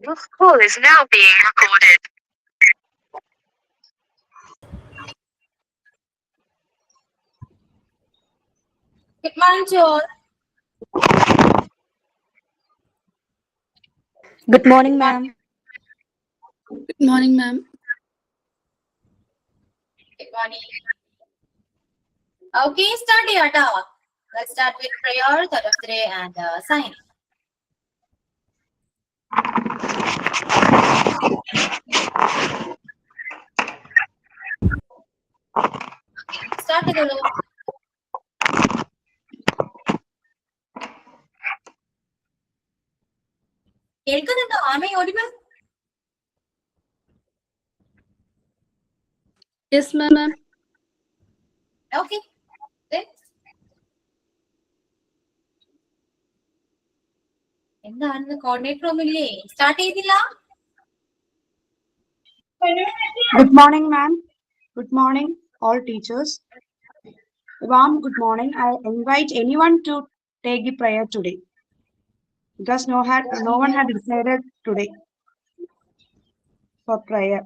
This call is now being recorded. Good morning to all. Good morning, ma'am. Good morning, ma'am. Good morning. Okay, start your talk. Let's start with prayer, Tadaftre, and sign. Start with the കേൾക്കുന്നുണ്ടോ? Am I audible? Yes, ma'am. Okay. Then. എന്താണ് coordinator ഒന്നുമില്ലേ? Start ചെയ്തില്ല? Good morning, ma'am. Good morning, all teachers. Warm good morning. I invite anyone to take the prayer today because no one had decided today for prayer.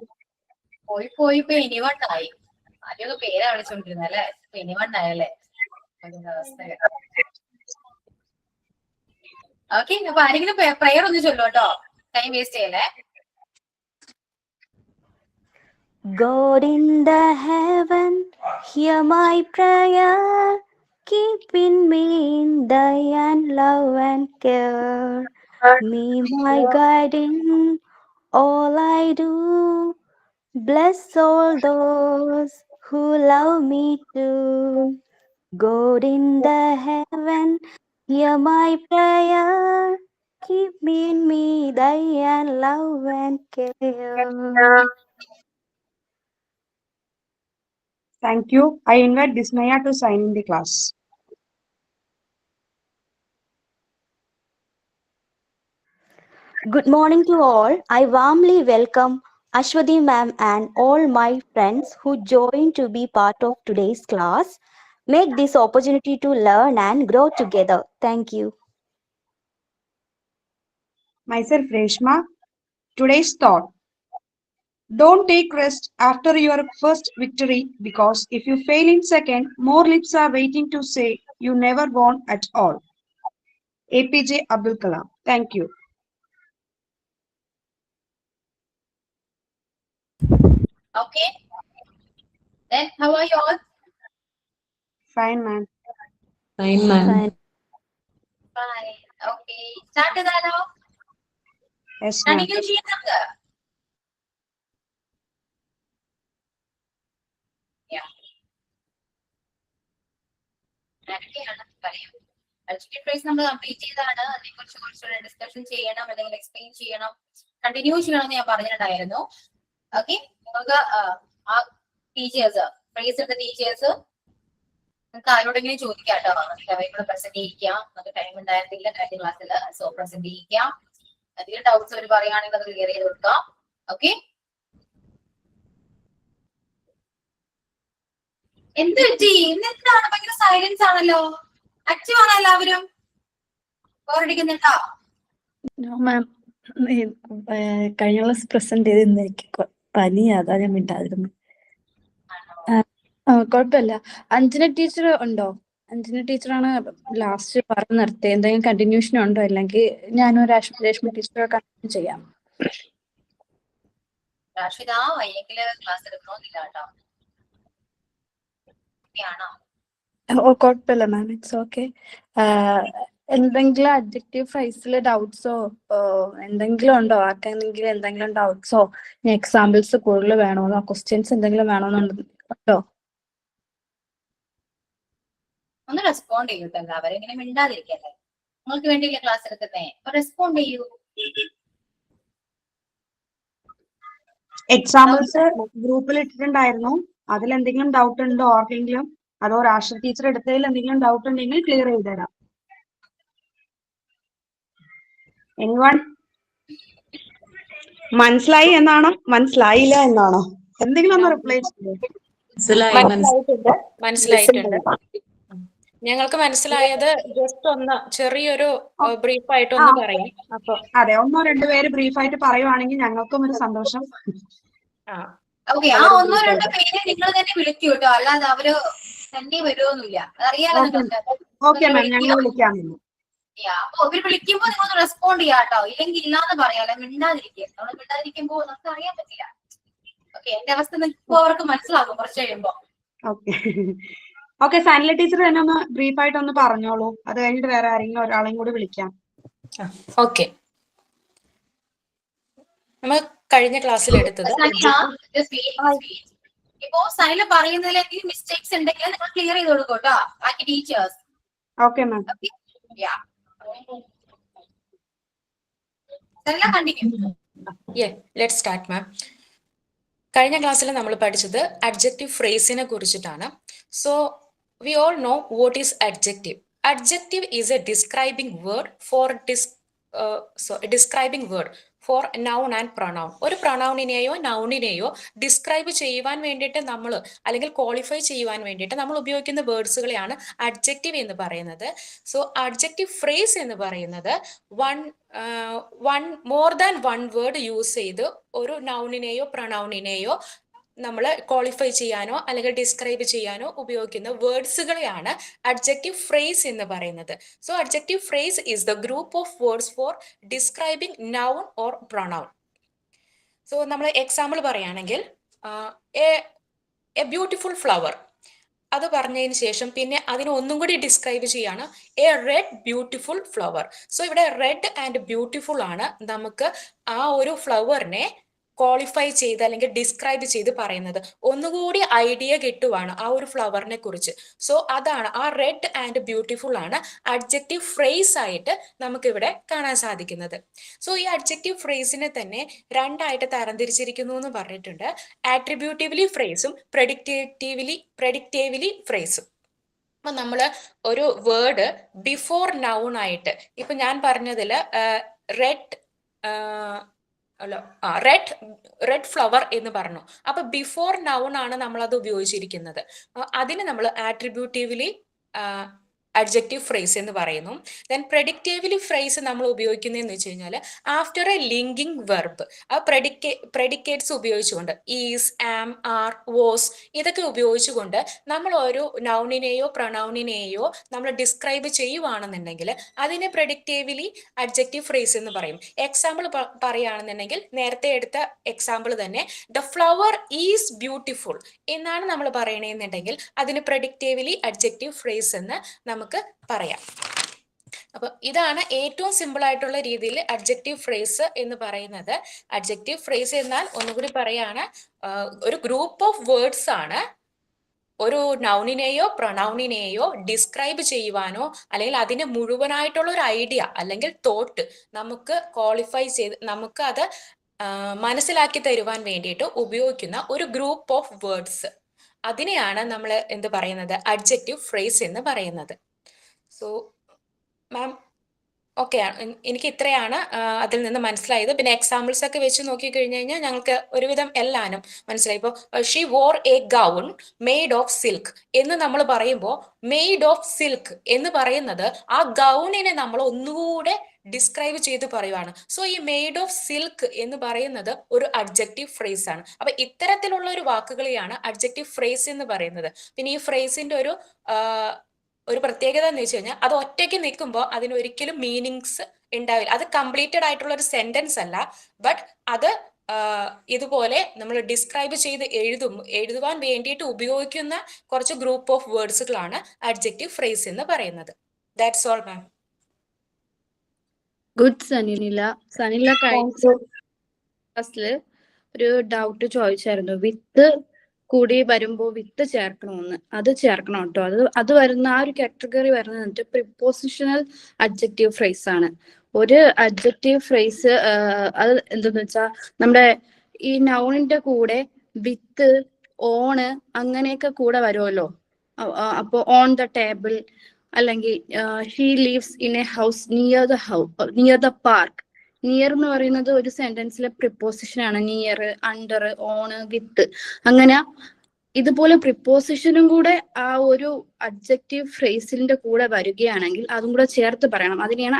പോയി ഇപ്പൊ എനിവണ്ണായി. ആദ്യമൊക്കെ പേരാ വിളിച്ചോണ്ടിരുന്നല്ലേ? ഇപ്പൊ എനിവണ്ണായല്ലേ? Okay, അപ്പൊ ആരെങ്കിലും പ്രയർ ഒന്ന് ചൊല്ലോ കേട്ടോ. ടൈം വേസ്റ്റ് ചെയ്യല്ലേ. God in the heaven, hear my prayer. Keep in me in thy and love and care. Me my guide in all I do. Bless all those who love me too. God in the heaven, hear my prayer. Keep me in me thy and love and care. Thank you. I invite Dismaya to sign in the class. Good morning to all. I warmly welcome Ashwati ma'am and all my friends who joined to be part of today's class. Make this opportunity to learn and grow together. Thank you. Myself, Reshma. Today's thought. Don't take rest after your first victory because if you fail in second, more lips are waiting to say you never won at all. APJ Abdul Kalam. Thank you. Okay. Then how are you all? Fine, ma'am. Fine, ma'am. Fine. Fine. Okay. Start ചെയ്താലോ? Yes, ma'am. Continue ചെയ്യാം നമുക്ക്. Ultimate price നമ്മൾ complete ചെയ്താണ്. അതിനെക്കുറിച്ച് കുറച്ചുകൂടെ discussion ചെയ്യണം, അല്ലെങ്കിൽ explain ചെയ്യണം, കണ്ടിന്യൂ ചെയ്യണം എന്ന് ഞാൻ പറഞ്ഞിട്ടുണ്ടായിരുന്നു. ഓക്കെ, നിങ്ങൾക്ക് ആ ടീച്ചേഴ്സ് പ്രൈസ് എടുത്ത ടീച്ചേഴ്സ് നിങ്ങൾക്ക് ആരോടെങ്കിലും ചോദിക്കാം കേട്ടോ. നമുക്ക് അവരോട് പ്രസന്റ് ചെയ്യിക്കാം. നമുക്ക് ടൈം ഉണ്ടായിരുന്നില്ല കഴിഞ്ഞ ക്ലാസ്സിൽ, സോ പ്രസന്റ് ചെയ്യിക്കാം. എന്തെങ്കിലും ഡൗട്ട്സ് അവർ പറയുകയാണെങ്കിൽ അത് ക്ലിയർ ചെയ്ത് കൊടുക്കാം. ഓക്കെ, എന്ത് പറ്റി? ഇന്നെന്താണ് ഭയങ്കര സൈലൻസ് ആണല്ലോ? ആക്റ്റീവ് ആണോ എല്ലാവരും? ബോറടിക്കുന്നുണ്ടോ? No, ma'am. കഴിഞ്ഞ ക്ലാസ് പ്രസന്റ് ചെയ്ത് ഇന്ന് എനിക്ക് പനിയാ, അതാ ഞാൻ മിണ്ടാതിരുന്നു. കുഴപ്പമില്ല. അഞ്ജന ടീച്ചർ ഉണ്ടോ? അഞ്ജന ടീച്ചറാണ് ലാസ്റ്റ് പറഞ്ഞു നിർത്തിയത്. എന്തെങ്കിലും കണ്ടിന്യൂഷൻ ഉണ്ടോ? അല്ലെങ്കിൽ ഞാനും രേഷ്മ ടീച്ചറെ കണ്ടിന്യൂ ചെയ്യാം. രാഷിദ വയ്യെങ്കില് ക്ലാസ് എടുക്കണമെന്നില്ല കേട്ടോ. ഓ കുഴപ്പമില്ല മാം, ഇറ്റ്സ് ഓക്കെ. എന്തെങ്കിലും അഡ്ജക്റ്റീവ് ഫ്രൈസിൽ ഡൗട്ട്സോ എന്തെങ്കിലും ഉണ്ടോ? ആർക്കെങ്കിലും എന്തെങ്കിലും ഡൗട്ട്സോ എക്സാമ്പിൾസ് കൂടുതൽ വേണമെന്നോ ക്വസ്റ്റ്യൻസ് എന്തെങ്കിലും വേണമെന്നുണ്ടോ? ഒന്ന് റെസ്പോണ്ട് ചെയ്യൂട്ടോ. എല്ലാവരും ഇങ്ങനെ മിണ്ടാതിരിക്കല്ലേ. നിങ്ങൾക്ക് വേണ്ടിയില്ലേ ക്ലാസ് എടുക്കുന്നേ? അപ്പൊ റെസ്പോണ്ട് ചെയ്യൂ. എക്സാമ്പിൾസ് ഗ്രൂപ്പിൽ ഇട്ടിട്ടുണ്ടായിരുന്നു. അതിൽ എന്തെങ്കിലും ഡൗട്ട് ഉണ്ടോ ആർക്കെങ്കിലും? അതോ രാഷ്ട്ര ടീച്ചർ എടുത്തതിൽ എന്തെങ്കിലും ഡൗട്ട് ഉണ്ടെങ്കിൽ ക്ലിയർ ചെയ്ത് തരാം. എനിവൺ മനസ്സിലായി എന്നാണോ മനസ്സിലായില്ല എന്നാണോ? എന്തെങ്കിലും ഒന്ന് റിപ്ലൈ മനസ്സിലായിട്ടുണ്ട്. ഞങ്ങൾക്ക് മനസ്സിലായത് ജസ്റ്റ് ഒന്ന് ചെറിയൊരു ബ്രീഫ് ആയിട്ട് ആ ഒന്ന് പറയും. അപ്പൊ അതെ, 1-2 പേര് ബ്രീഫായിട്ട് പറയുവാണെങ്കിൽ ഞങ്ങൾക്കും ഒരു സന്തോഷം. ആ ഓക്കെ, ആ വളരെ 1-2 ബ്രീഫായിട്ട്. പേര് നിങ്ങൾ തന്നെ വിളിക്കൂ കേട്ടോ, അല്ലാതെ അവര് തന്നെ വരുമൊന്നുമില്ല. അതറിയാലോ ഓക്കെ നിങ്ങൾക്ക്. ഓക്കെ മാം, ഞങ്ങൾ വിളിക്കാമെന്ന്. അപ്പൊ ഇവര് വിളിക്കുമ്പോ നിങ്ങൾ റെസ്പോണ്ട് ചെയ്യാം കേട്ടോ, ഇല്ലെങ്കിൽ ഇല്ലാന്ന് പറയാലോ, മിണ്ടാതിരിക്കുക. നമ്മൾ മിണ്ടാതിരിക്കുമ്പോ നമുക്ക് അറിയാൻ പറ്റില്ല. ഓക്കെ, എന്റെ അവസ്ഥ നിൽക്കുമ്പോ അവർക്ക് മനസ്സിലാകും കുറച്ച് കഴിയുമ്പോ. ഓക്കെ ഓക്കെ, സനില ടീച്ചർ തന്നെ ഒന്ന് ബ്രീഫായിട്ട് ഒന്ന് പറഞ്ഞോളൂ. അത് കഴിഞ്ഞിട്ട് വേറെ ആരെങ്കിലും ഒരാളെയും കൂടി വിളിക്കാം. ഓക്കെ, നമ്മൾ കഴിഞ്ഞ ക്ലാസ്സിൽ എടുത്തത് ഇപ്പോ സനില പറയുന്നതിലേക്ക് മിസ്റ്റേക്സ് ഉണ്ടെങ്കിൽ നിങ്ങൾ ക്ലിയർ ചെയ്ത് കൊടുക്കും കേട്ടോ, ബാക്കി teachers. Okay ma'am. Sanila continue. Let's start ma'am. കഴിഞ്ഞ ക്ലാസ്സിൽ നമ്മൾ പഠിച്ചത് അഡ്ജക്റ്റീവ് ഫ്രേസിനെ കുറിച്ചിട്ടാണ്. So we all know what is adjective. Adjective is a describing word for noun and pronoun. ഒരു പ്രൊനൗണിനെയോ നൗണിനെയോ ഡിസ്ക്രൈബ് ചെയ്യുവാൻ വേണ്ടിയിട്ട് നമ്മൾ അല്ലെങ്കിൽ ക്വാളിഫൈ ചെയ്യുവാൻ വേണ്ടിയിട്ട് നമ്മൾ ഉപയോഗിക്കുന്ന വേർഡ്സുകളെയാണ് അഡ്ജക്റ്റീവ് എന്ന് പറയുന്നത്. സോ അഡ്ജക്റ്റീവ് ഫ്രേസ് എന്ന് പറയുന്നത് more than one word use ചെയ്ത് ഒരു നൗണിനെയോ പ്രൊനൗണിനെയോ നമ്മൾ ക്വാളിഫൈ ചെയ്യാനോ അല്ലെങ്കിൽ ഡിസ്ക്രൈബ് ചെയ്യാനോ ഉപയോഗിക്കുന്ന വേർഡ്സുകളെയാണ് അഡ്ജക്റ്റീവ് ഫ്രേസ് എന്ന് പറയുന്നത്. So adjective phrase is the group of words for describing noun or pronoun. So നമ്മൾ എക്സാമ്പിൾ പറയുകയാണെങ്കിൽ എ ബ്യൂട്ടിഫുൾ ഫ്ലവർ, അത് പറഞ്ഞതിന് ശേഷം പിന്നെ അതിനെ ഒന്നും കൂടി ഡിസ്ക്രൈബ് ചെയ്യാണ് A red beautiful flower. So ഇവിടെ റെഡ് ആൻഡ് ബ്യൂട്ടിഫുൾ ആണ് നമുക്ക് ആ ഒരു ഫ്ലവറിനെ ക്വാളിഫൈ ചെയ്ത് അല്ലെങ്കിൽ ഡിസ്ക്രൈബ് ചെയ്ത് പറയുന്നത്. ഒന്നുകൂടി ഐഡിയ കിട്ടുവാണ് ആ ഒരു ഫ്ലവറിനെ കുറിച്ച്. സോ അതാണ് ആ റെഡ് ആൻഡ് ബ്യൂട്ടിഫുൾ ആണ് അഡ്ജക്റ്റീവ് ഫ്രേസ് ആയിട്ട് നമുക്കിവിടെ കാണാൻ സാധിക്കുന്നത്. സോ ഈ അഡ്ജക്റ്റീവ് ഫ്രേസിനെ തന്നെ രണ്ടായിട്ട് തരംതിരിച്ചിരിക്കുന്നു എന്ന് പറഞ്ഞിട്ടുണ്ട്. ആട്രിബ്യൂട്ടീവ്ലി ഫ്രേസും പ്രെഡിക്റ്റീവ്ലി ഫ്രേസും. അപ്പൊ നമ്മൾ ഒരു വേർഡ് ബിഫോർ നൗൺ ആയിട്ട്, ഇപ്പൊ ഞാൻ പറഞ്ഞതിൽ റെഡ് ഫ്ലവർ എന്ന് പറഞ്ഞു. അപ്പൊ ബിഫോർ നൗൺ ആണ് നമ്മൾ അത് ഉപയോഗിച്ചിരിക്കുന്നത്. അതിന് നമ്മൾ ആട്രിബ്യൂട്ടീവ്ലി അഡ്ജക്റ്റീവ് ഫ്രേസ് എന്ന് പറയുന്നു. ദെൻ പ്രെഡിക്റ്റീവ്ലി ഫ്രേസ് നമ്മൾ ഉപയോഗിക്കുന്നതെന്ന് വെച്ച് കഴിഞ്ഞാൽ ആഫ്റ്റർ എ ലിങ്കിങ് വെർബ്, ആ പ്രെഡിക്കേറ്റ്സ് ഉപയോഗിച്ചുകൊണ്ട് ഈസ്, ആം, ആർ, വോസ് ഇതൊക്കെ ഉപയോഗിച്ചുകൊണ്ട് നമ്മൾ ഒരു നൗണിനെയോ പ്രൊനൗണിനെയോ നമ്മൾ ഡിസ്ക്രൈബ് ചെയ്യുവാണെന്നുണ്ടെങ്കിൽ അതിനെ പ്രെഡിക്റ്റീവ്ലി അഡ്ജക്റ്റീവ് ഫ്രേസ് എന്ന് പറയും. എക്സാമ്പിൾ പറയുകയാണെന്നുണ്ടെങ്കിൽ നേരത്തെ എടുത്ത എക്സാമ്പിൾ തന്നെ ദ ഫ്ലവർ ഈസ് ബ്യൂട്ടിഫുൾ എന്നാണ് നമ്മൾ പറയണമെന്നുണ്ടെങ്കിൽ അതിന് പ്രെഡിക്റ്റീവ്ലി അഡ്ജക്റ്റീവ് ഫ്രേസ് എന്ന് നമുക്ക് പറയാം. അപ്പൊ ഇതാണ് ഏറ്റവും സിമ്പിൾ ആയിട്ടുള്ള രീതിയിൽ അഡ്ജക്റ്റീവ് ഫ്രേസ് എന്ന് പറയുന്നത്. അഡ്ജക്റ്റീവ് ഫ്രേസ് എന്നാൽ ഒന്നുകൂടി പറയാണ്, ഒരു ഗ്രൂപ്പ് ഓഫ് വേർഡ്സ് ആണ് ഒരു നൗണിനെയോ പ്രൊനൗണിനെയോ ഡിസ്ക്രൈബ് ചെയ്യുവാനോ അല്ലെങ്കിൽ അതിന് മുഴുവനായിട്ടുള്ള ഒരു ഐഡിയ അല്ലെങ്കിൽ തോട്ട് നമുക്ക് ക്വാളിഫൈ ചെയ്ത് നമുക്ക് അത് മനസ്സിലാക്കി തരുവാൻ വേണ്ടിയിട്ട് ഉപയോഗിക്കുന്ന ഒരു ഗ്രൂപ്പ് ഓഫ് വേർഡ്സ്. അതിനെയാണ് നമ്മൾ എന്ത് പറയുന്നത്, അഡ്ജക്റ്റീവ് ഫ്രേസ് എന്ന് പറയുന്നത്. സോ മാം ഓക്കെ, എനിക്ക് ഇത്രയാണ് അതിൽ നിന്ന് മനസ്സിലായത്. പിന്നെ എക്സാമ്പിൾസ് ഒക്കെ വെച്ച് നോക്കി കഴിഞ്ഞു കഴിഞ്ഞാൽ ഞങ്ങൾക്ക് ഒരുവിധം എല്ലാനും മനസ്സിലായി. ഇപ്പോൾ she war A gown made of silk എന്ന് നമ്മൾ പറയുമ്പോൾ മെയ്ഡ് ഓഫ് സിൽക്ക് എന്ന് പറയുന്നത് ആ ഗൗണിനെ നമ്മൾ ഒന്നുകൂടെ ഡിസ്ക്രൈബ് ചെയ്ത് പറയുവാണ്. സോ ഈ മെയ്ഡ് ഓഫ് സിൽക്ക് എന്ന് പറയുന്നത് ഒരു അഡ്ജക്റ്റീവ് ഫ്രേസ് ആണ്. അപ്പൊ ഇത്തരത്തിലുള്ള ഒരു വാക്കുകളെയാണ് അഡ്ജക്റ്റീവ് ഫ്രേസ് എന്ന് പറയുന്നത്. പിന്നെ ഈ ഫ്രേസിന്റെ ഒരു പ്രത്യേകത എന്ന് വെച്ച് കഴിഞ്ഞാൽ അത് ഒറ്റയ്ക്ക് നിൽക്കുമ്പോൾ അതിന് ഒരിക്കലും മീനിങ്സ് ഉണ്ടാവില്ല. അത് കംപ്ലീറ്റഡ് ആയിട്ടുള്ള ഒരു സെന്റൻസ് അല്ല, ബട്ട് അത് ഇതുപോലെ നമ്മൾ ഡിസ്ക്രൈബ് ചെയ്ത് എഴുതുവാൻ വേണ്ടിയിട്ട് ഉപയോഗിക്കുന്ന കുറച്ച് ഗ്രൂപ്പ് ഓഫ് വേർഡ്സുകളാണ് അഡ്ജക്റ്റീവ് ഫ്രേസ് എന്ന് പറയുന്നത്. That's all ma'am. Good Sanila ക്ലാസ്സില് ഒരു ഡൗട്ട് ചോദിച്ചായിരുന്നു. വിത്ത് കൂടി വരുമ്പോ വിത്ത് ചേർക്കണമെന്ന്. അത് ചേർക്കണം കേട്ടോ. അത് വരുന്ന ആ ഒരു കാറ്റഗറി വരുന്നത് പ്രിപ്പോസിഷണൽ അഡ്ജക്റ്റീവ് ഫ്രേസ് ആണ്. ഒരു അഡ്ജക്റ്റീവ് ഫ്രേസ് അത് എന്തെന്ന് വെച്ചാൽ നമ്മുടെ ഈ നൗണിന്റെ കൂടെ വിത്ത്, ഓണ് അങ്ങനെയൊക്കെ കൂടെ വരുമല്ലോ. അപ്പൊ ഓൺ ദ ടേബിൾ അല്ലെങ്കിൽ she leaves in A house near the park. Near എന്ന് പറയുന്നത് ഒരു സെന്റൻസിലെ പ്രിപ്പോസിഷൻ ആണ്. നിയർ, അണ്ടർ, ഓണ്, വിത്ത് അങ്ങനെ ഇതുപോലെ പ്രിപ്പോസിഷനും കൂടെ ആ ഒരു അഡ്ജക്റ്റീവ് ഫ്രേസിന്റെ കൂടെ വരികയാണെങ്കിൽ അതും കൂടെ ചേർത്ത് പറയണം. അതിനെയാണ്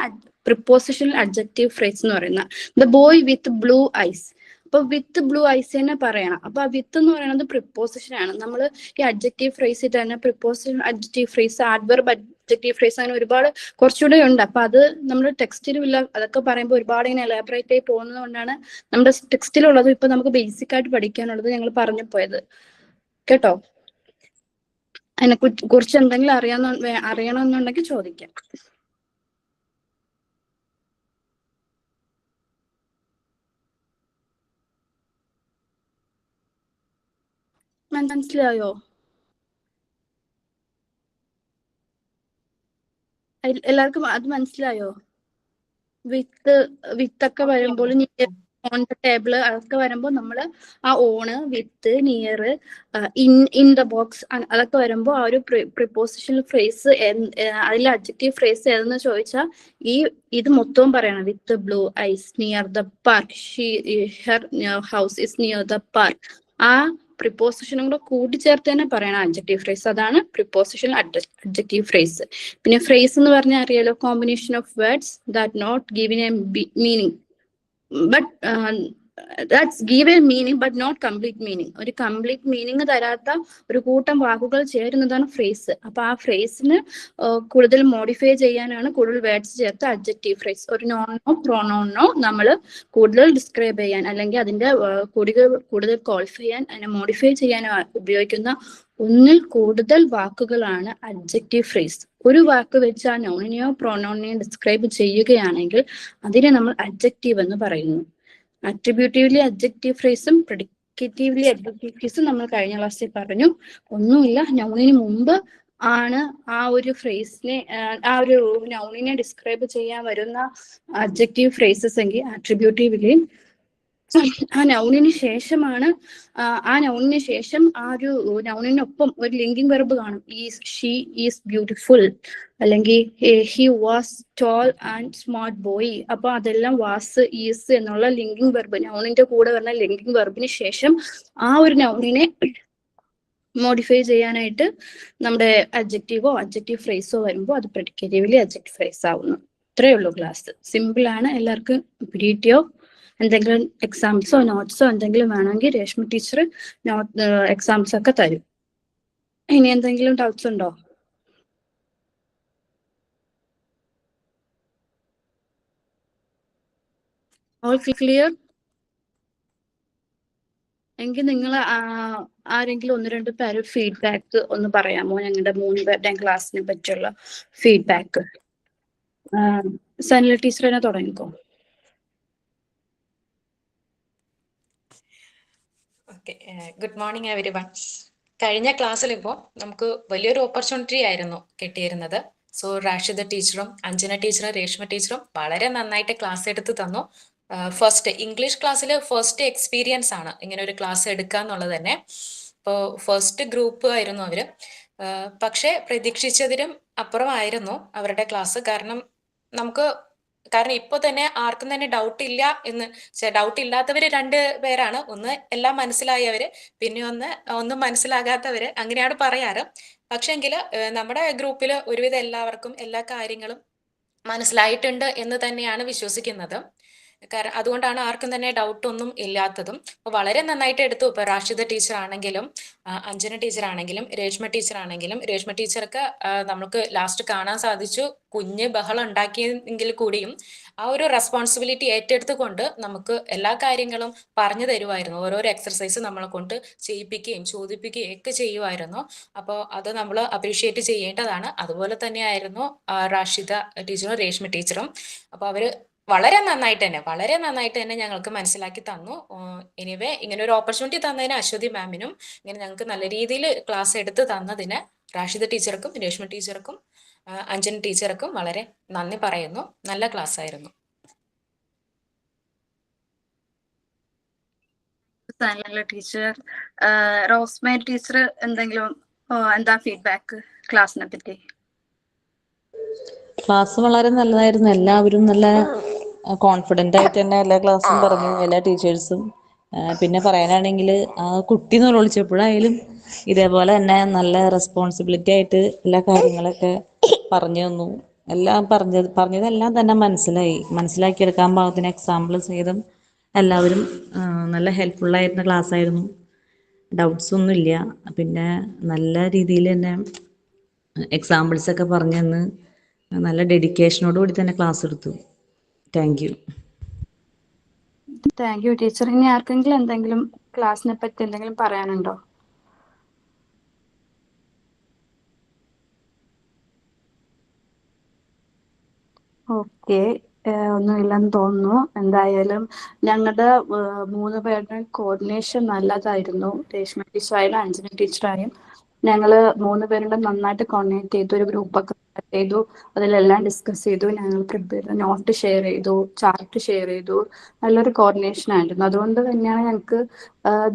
പ്രിപ്പോസിഷണൽ അഡ്ജക്റ്റീവ് ഫ്രേസ് എന്ന് പറയുന്നത്. The boy with blue eyes. അപ്പൊ വിത്ത് ബ്ലൂ ഐസ് തന്നെ പറയണം. അപ്പൊ ആ വിത്ത് എന്ന് പറയുന്നത് പ്രിപ്പോസിഷൻ ആണ്. നമ്മൾ ഈ അഡ്ജക്റ്റീവ് ഫ്രേസിൽ തന്നെ preposition, adjective phrase, adverb, adjective phrase, അങ്ങനെ ഒരുപാട് കുറച്ചുകൂടെ ഉണ്ട്. അപ്പൊ അത് നമ്മുടെ ടെക്സ്റ്റിലും ഇല്ല. അതൊക്കെ പറയുമ്പോൾ ഒരുപാട് ഇങ്ങനെ എലാബറേറ്റ് ആയി പോകുന്നത് കൊണ്ടാണ് നമ്മുടെ ടെക്സ്റ്റിലുള്ളത് ഇപ്പൊ നമുക്ക് ബേസിക് ആയിട്ട് പഠിക്കാനുള്ളത് ഞങ്ങൾ പറഞ്ഞു പോയത് കേട്ടോ. അതിനെ കുറിച്ച് എന്തെങ്കിലും അറിയണമെന്നുണ്ടെങ്കിൽ ചോദിക്കാം. മനസ്സിലായോ? എല്ലാവർക്കും അത് മനസ്സിലായോ? വിത്തൊക്കെ വരുമ്പോൾ ഓൺ ദ ടേബിൾ അതൊക്കെ വരുമ്പോൾ നമ്മൾ ആ on, with, near, in the box അതൊക്കെ വരുമ്പോൾ ആ ഒരു പ്രിപ്പോസിഷണൽ ഫ്രേസ്, അതിലെ അഡ്ജക്റ്റീവ് ഫ്രേസ് ഏതെന്ന് ചോദിച്ചാൽ ഇത് മൊത്തവും പറയണം. With blue eyes, near the park, her house is near the park. ആ പ്രിപ്പോസിഷനും കൂടെ കൂട്ടിച്ചേർത്ത് തന്നെ പറയണം അഡ്ജക്റ്റീവ് ഫ്രേസ്. അതാണ് പ്രിപ്പോസിഷണൽ അഡ്ജക്റ്റീവ് ഫ്രേസ്. പിന്നെ ഫ്രേസ് എന്ന് പറഞ്ഞാൽ അറിയാലോ, combination of words that not giving a meaning but that's give a meaning but not complete meaning. ഒരു കംപ്ലീറ്റ് മീനിങ് തരാത്ത ഒരു കൂട്ടം വാക്കുകൾ ചേരുന്നതാണ് ഫ്രേസ്. അപ്പൊ ആ ഫ്രേസിന് കൂടുതൽ മോഡിഫൈ ചെയ്യാനാണ് കൂടുതൽ വേർഡ്സ് ചേർത്ത് അഡ്ജക്റ്റീവ് ഫ്രേസ്. ഒരു നോണോ പ്രോണോണോ നമ്മൾ കൂടുതൽ ഡിസ്ക്രൈബ് ചെയ്യാൻ അല്ലെങ്കിൽ അതിന്റെ കൂടുതൽ ക്വാളിഫൈ ചെയ്യാൻ, അതിനെ മോഡിഫൈ ചെയ്യാൻ ഉപയോഗിക്കുന്ന ഒന്നിൽ കൂടുതൽ വാക്കുകളാണ് അഡ്ജക്റ്റീവ് ഫ്രേസ്. ഒരു വാക്ക് വെച്ച് ആ നൗണിനെയോ പ്രോനൗണിനെയോ ഡിസ്ക്രൈബ് ചെയ്യുകയാണെങ്കിൽ അതിനെ നമ്മൾ അഡ്ജക്റ്റീവ് എന്ന് പറയുന്നു. അട്രിബ്യൂട്ടീവ്ലി അഡ്ജക്റ്റീവ് ഫ്രേസും പ്രെഡിക്കേറ്റീവ്ലി അഡ്ജക്റ്റീവ് ഫ്രേസും നമ്മൾ കഴിഞ്ഞ ക്ലാസ്സിൽ പറഞ്ഞു. ഒന്നുമില്ല, നൗണിന് മുമ്പ് ആണ് ആ ഒരു ഫ്രേസിനെ, ആ ഒരു നൗണിനെ ഡിസ്ക്രൈബ് ചെയ്യാൻ വരുന്ന അഡ്ജക്റ്റീവ് ഫ്രേസസ് എങ്കിൽ അട്രിബ്യൂട്ടീവ്ലി ആ നൗണിന് ശേഷമാണ്, ആ നൗണിന് ശേഷം ആ ഒരു നൗണിനൊപ്പം ഒരു ലിങ്കിങ് വെർബ് കാണും. ഈസ്, ഷീ ഈസ് ബ്യൂട്ടിഫുൾ, അല്ലെങ്കിൽ he was tall and smart boy. അപ്പൊ അതെല്ലാം വാസ്, ഈസ് എന്നുള്ള ലിങ്കിങ് വെർബ്, നൗണിന്റെ കൂടെ വരുന്ന ലിങ്കിങ് വെർബിന് ശേഷം ആ ഒരു നൗണിനെ മോഡിഫൈ ചെയ്യാനായിട്ട് നമ്മുടെ അഡ്ജക്റ്റീവോ അഡ്ജക്റ്റീവ് ഫ്രേസോ വരുമ്പോൾ അത് പ്രെഡിക്കേറ്റീവ്ലി അഡ്ജക്റ്റീവ് ഫ്രേസ് ആവുന്നു. ഇത്രയേ ഉള്ളൂ ക്ലാസ്. സിമ്പിൾ ആണ്. എല്ലാവർക്കും പിടിയോ എന്തെങ്കിലും എക്സാംസോ നോട്ട്സോ എന്തെങ്കിലും വേണമെങ്കിൽ രേഷ്മ ടീച്ചർ എക്സാംസ് ഒക്കെ തരും. ഇനി എന്തെങ്കിലും ഡൗട്ട്സ് ഉണ്ടോ? All clear? എങ്കിൽ നിങ്ങൾ ആരെങ്കിലും 1-2 പേര് ഫീഡ്ബാക്ക് ഒന്ന് പറയാമോ? ഞങ്ങളുടെ 3 പേരുടെയും ക്ലാസ്സിനെ പറ്റിയുള്ള ഫീഡ്ബാക്ക്. സനില ടീച്ചർ തന്നെ തുടങ്ങിക്കോ. Okay, good morning everyone. കഴിഞ്ഞ ക്ലാസ്സിൽ ഇപ്പോൾ നമുക്ക് വലിയൊരു ഓപ്പർച്യൂണിറ്റി ആയിരുന്നു കിട്ടിയിരുന്നത്. സോ റാഷിദ ടീച്ചറും അഞ്ജന ടീച്ചറും രേഷ്മ ടീച്ചറും വളരെ നന്നായിട്ട് ക്ലാസ് എടുത്ത് തന്നു. ഫസ്റ്റ് ഇംഗ്ലീഷ് ക്ലാസ്സിൽ ഫസ്റ്റ് എക്സ്പീരിയൻസ് ആണ് ഇങ്ങനെ ഒരു ക്ലാസ് എടുക്കുക എന്നുള്ളത് തന്നെ. ഇപ്പോൾ ഫസ്റ്റ് ഗ്രൂപ്പ് ആയിരുന്നു അവര്. പക്ഷെ പ്രതീക്ഷിച്ചതിനും അപ്പുറമായിരുന്നു അവരുടെ ക്ലാസ്. കാരണം ഇപ്പൊ തന്നെ ആർക്കും തന്നെ ഡൗട്ട് ഇല്ല എന്ന്, ഡൗട്ട് ഇല്ലാത്തവര് 2 പേരാണ്. ഒന്ന് എല്ലാം മനസ്സിലായവര്, പിന്നെ ഒന്നും മനസ്സിലാകാത്തവര്, അങ്ങനെയാണ് പറയാറ്. പക്ഷെങ്കിൽ നമ്മുടെ ഗ്രൂപ്പിൽ ഒരുവിധം എല്ലാവർക്കും എല്ലാ കാര്യങ്ങളും മനസ്സിലായിട്ടുണ്ട് എന്ന് തന്നെയാണ് വിശ്വസിക്കുന്നത്. കാരണം അതുകൊണ്ടാണ് ആർക്കും തന്നെ ഡൗട്ട് ഒന്നും ഇല്ലാത്തതും. അപ്പൊ വളരെ നന്നായിട്ട് എടുത്തു. ഇപ്പൊ റാഷിദ ടീച്ചർ ആണെങ്കിലും അഞ്ജന ടീച്ചർ ആണെങ്കിലും രേഷ്മ ടീച്ചർ ആണെങ്കിലും, രേഷ്മ ടീച്ചർക്ക് നമുക്ക് ലാസ്റ്റ് കാണാൻ സാധിച്ചു കുഞ്ഞ് ബഹളം ഉണ്ടാക്കിയെങ്കിൽ കൂടിയും ആ ഒരു റെസ്പോൺസിബിലിറ്റി ഏറ്റെടുത്തുകൊണ്ട് നമുക്ക് എല്ലാ കാര്യങ്ങളും പറഞ്ഞു തരുമായിരുന്നു. ഓരോരോ എക്സർസൈസ് നമ്മളെ കൊണ്ട് ചെയ്യിപ്പിക്കുകയും ചോദിപ്പിക്കുകയും ഒക്കെ ചെയ്യുമായിരുന്നു. അപ്പോൾ അത് നമ്മൾ അപ്രീഷിയേറ്റ് ചെയ്യേണ്ടതാണ്. അതുപോലെ തന്നെയായിരുന്നു റാഷിദ ടീച്ചറും രേഷ്മ ടീച്ചറും. അപ്പോൾ അവര് വളരെ നന്നായിട്ട് തന്നെ ഞങ്ങൾക്ക് മനസ്സിലാക്കി തന്നു. എനിവേ ഇങ്ങനെ ഒരു ഓപ്പർച്യൂണിറ്റി തന്നതിന് അശ്വതി മാമിനും ഇങ്ങനെ ഞങ്ങൾക്ക് നല്ല രീതിയിൽ ക്ലാസ് എടുത്ത് തന്നതിന് റാഷിദ ടീച്ചർക്കും രേഷ്മ ടീച്ചർക്കും അഞ്ജന ടീച്ചർക്കും വളരെ നന്ദി പറയുന്നു. നല്ല ക്ലാസ് ആയിരുന്നു. ടീച്ചർ, റോസ്മേ ടീച്ചർ എന്തെങ്കിലും എന്താ ഫീഡ്ബാക്ക് ക്ലാസ്സിനെ പറ്റി? ക്ലാസ് വളരെ നല്ലതായിരുന്നു. എല്ലാവരും നല്ല കോൺഫിഡന്റ് ആയിട്ട് തന്നെ എല്ലാ ക്ലാസ്സും പറഞ്ഞു, എല്ലാ ടീച്ചേഴ്സും. പിന്നെ പറയാനാണെങ്കിൽ ആ കുട്ടി എന്ന് വിളിച്ചപ്പോഴായാലും ഇതേപോലെ തന്നെ നല്ല റെസ്പോൺസിബിലിറ്റി ആയിട്ട് എല്ലാ കാര്യങ്ങളൊക്കെ പറഞ്ഞു തന്നു. എല്ലാം പറഞ്ഞതെല്ലാം തന്നെ മനസ്സിലാക്കിയെടുക്കാൻ പാകത്തിന് എക്സാമ്പിൾ ചെയ്തും എല്ലാവരും നല്ല ഹെൽപ്ഫുള്ളായിരുന്ന ക്ലാസ് ആയിരുന്നു. ഡൗട്ട്സ് ഒന്നും ഇല്ല. പിന്നെ നല്ല രീതിയിൽ തന്നെ എക്സാമ്പിൾസ് ഒക്കെ പറഞ്ഞു തന്ന് നല്ല ഡെഡിക്കേഷനോട് കൂടി തന്നെ ക്ലാസ് എടുത്തു. Thank you. Thank you teacher. ഇനി ആർക്കെങ്കിലും എന്തെങ്കിലും ക്ലാസ്സിനെ പറ്റി എന്തെങ്കിലും പറയാനുണ്ടോ? ഓക്കെ, ഒന്നുമില്ലെന്ന് തോന്നുന്നു. എന്തായാലും ഞങ്ങളുടെ 3 പേരുടെ കോർഡിനേഷൻ നല്ലതായിരുന്നു. രേഷ്മ ടീച്ചറായാലും അഞ്ജന ടീച്ചറായും ഞങ്ങള് 3 പേരുടെ നന്നായിട്ട് കോർഡിനേറ്റ് ചെയ്തു. ഒരു ഗ്രൂപ്പൊക്കെ ചെയ്തു, അതിലെല്ലാം ഡിസ്കസ് ചെയ്തു. ഞങ്ങൾ പ്രിപ്പയർ നോട്ട് ഷെയർ ചെയ്തു, ചാർട്ട് ഷെയർ ചെയ്തു. നല്ലൊരു കോർഡിനേഷൻ ആയിരുന്നു. അതുകൊണ്ട് തന്നെയാണ് ഞങ്ങൾക്ക്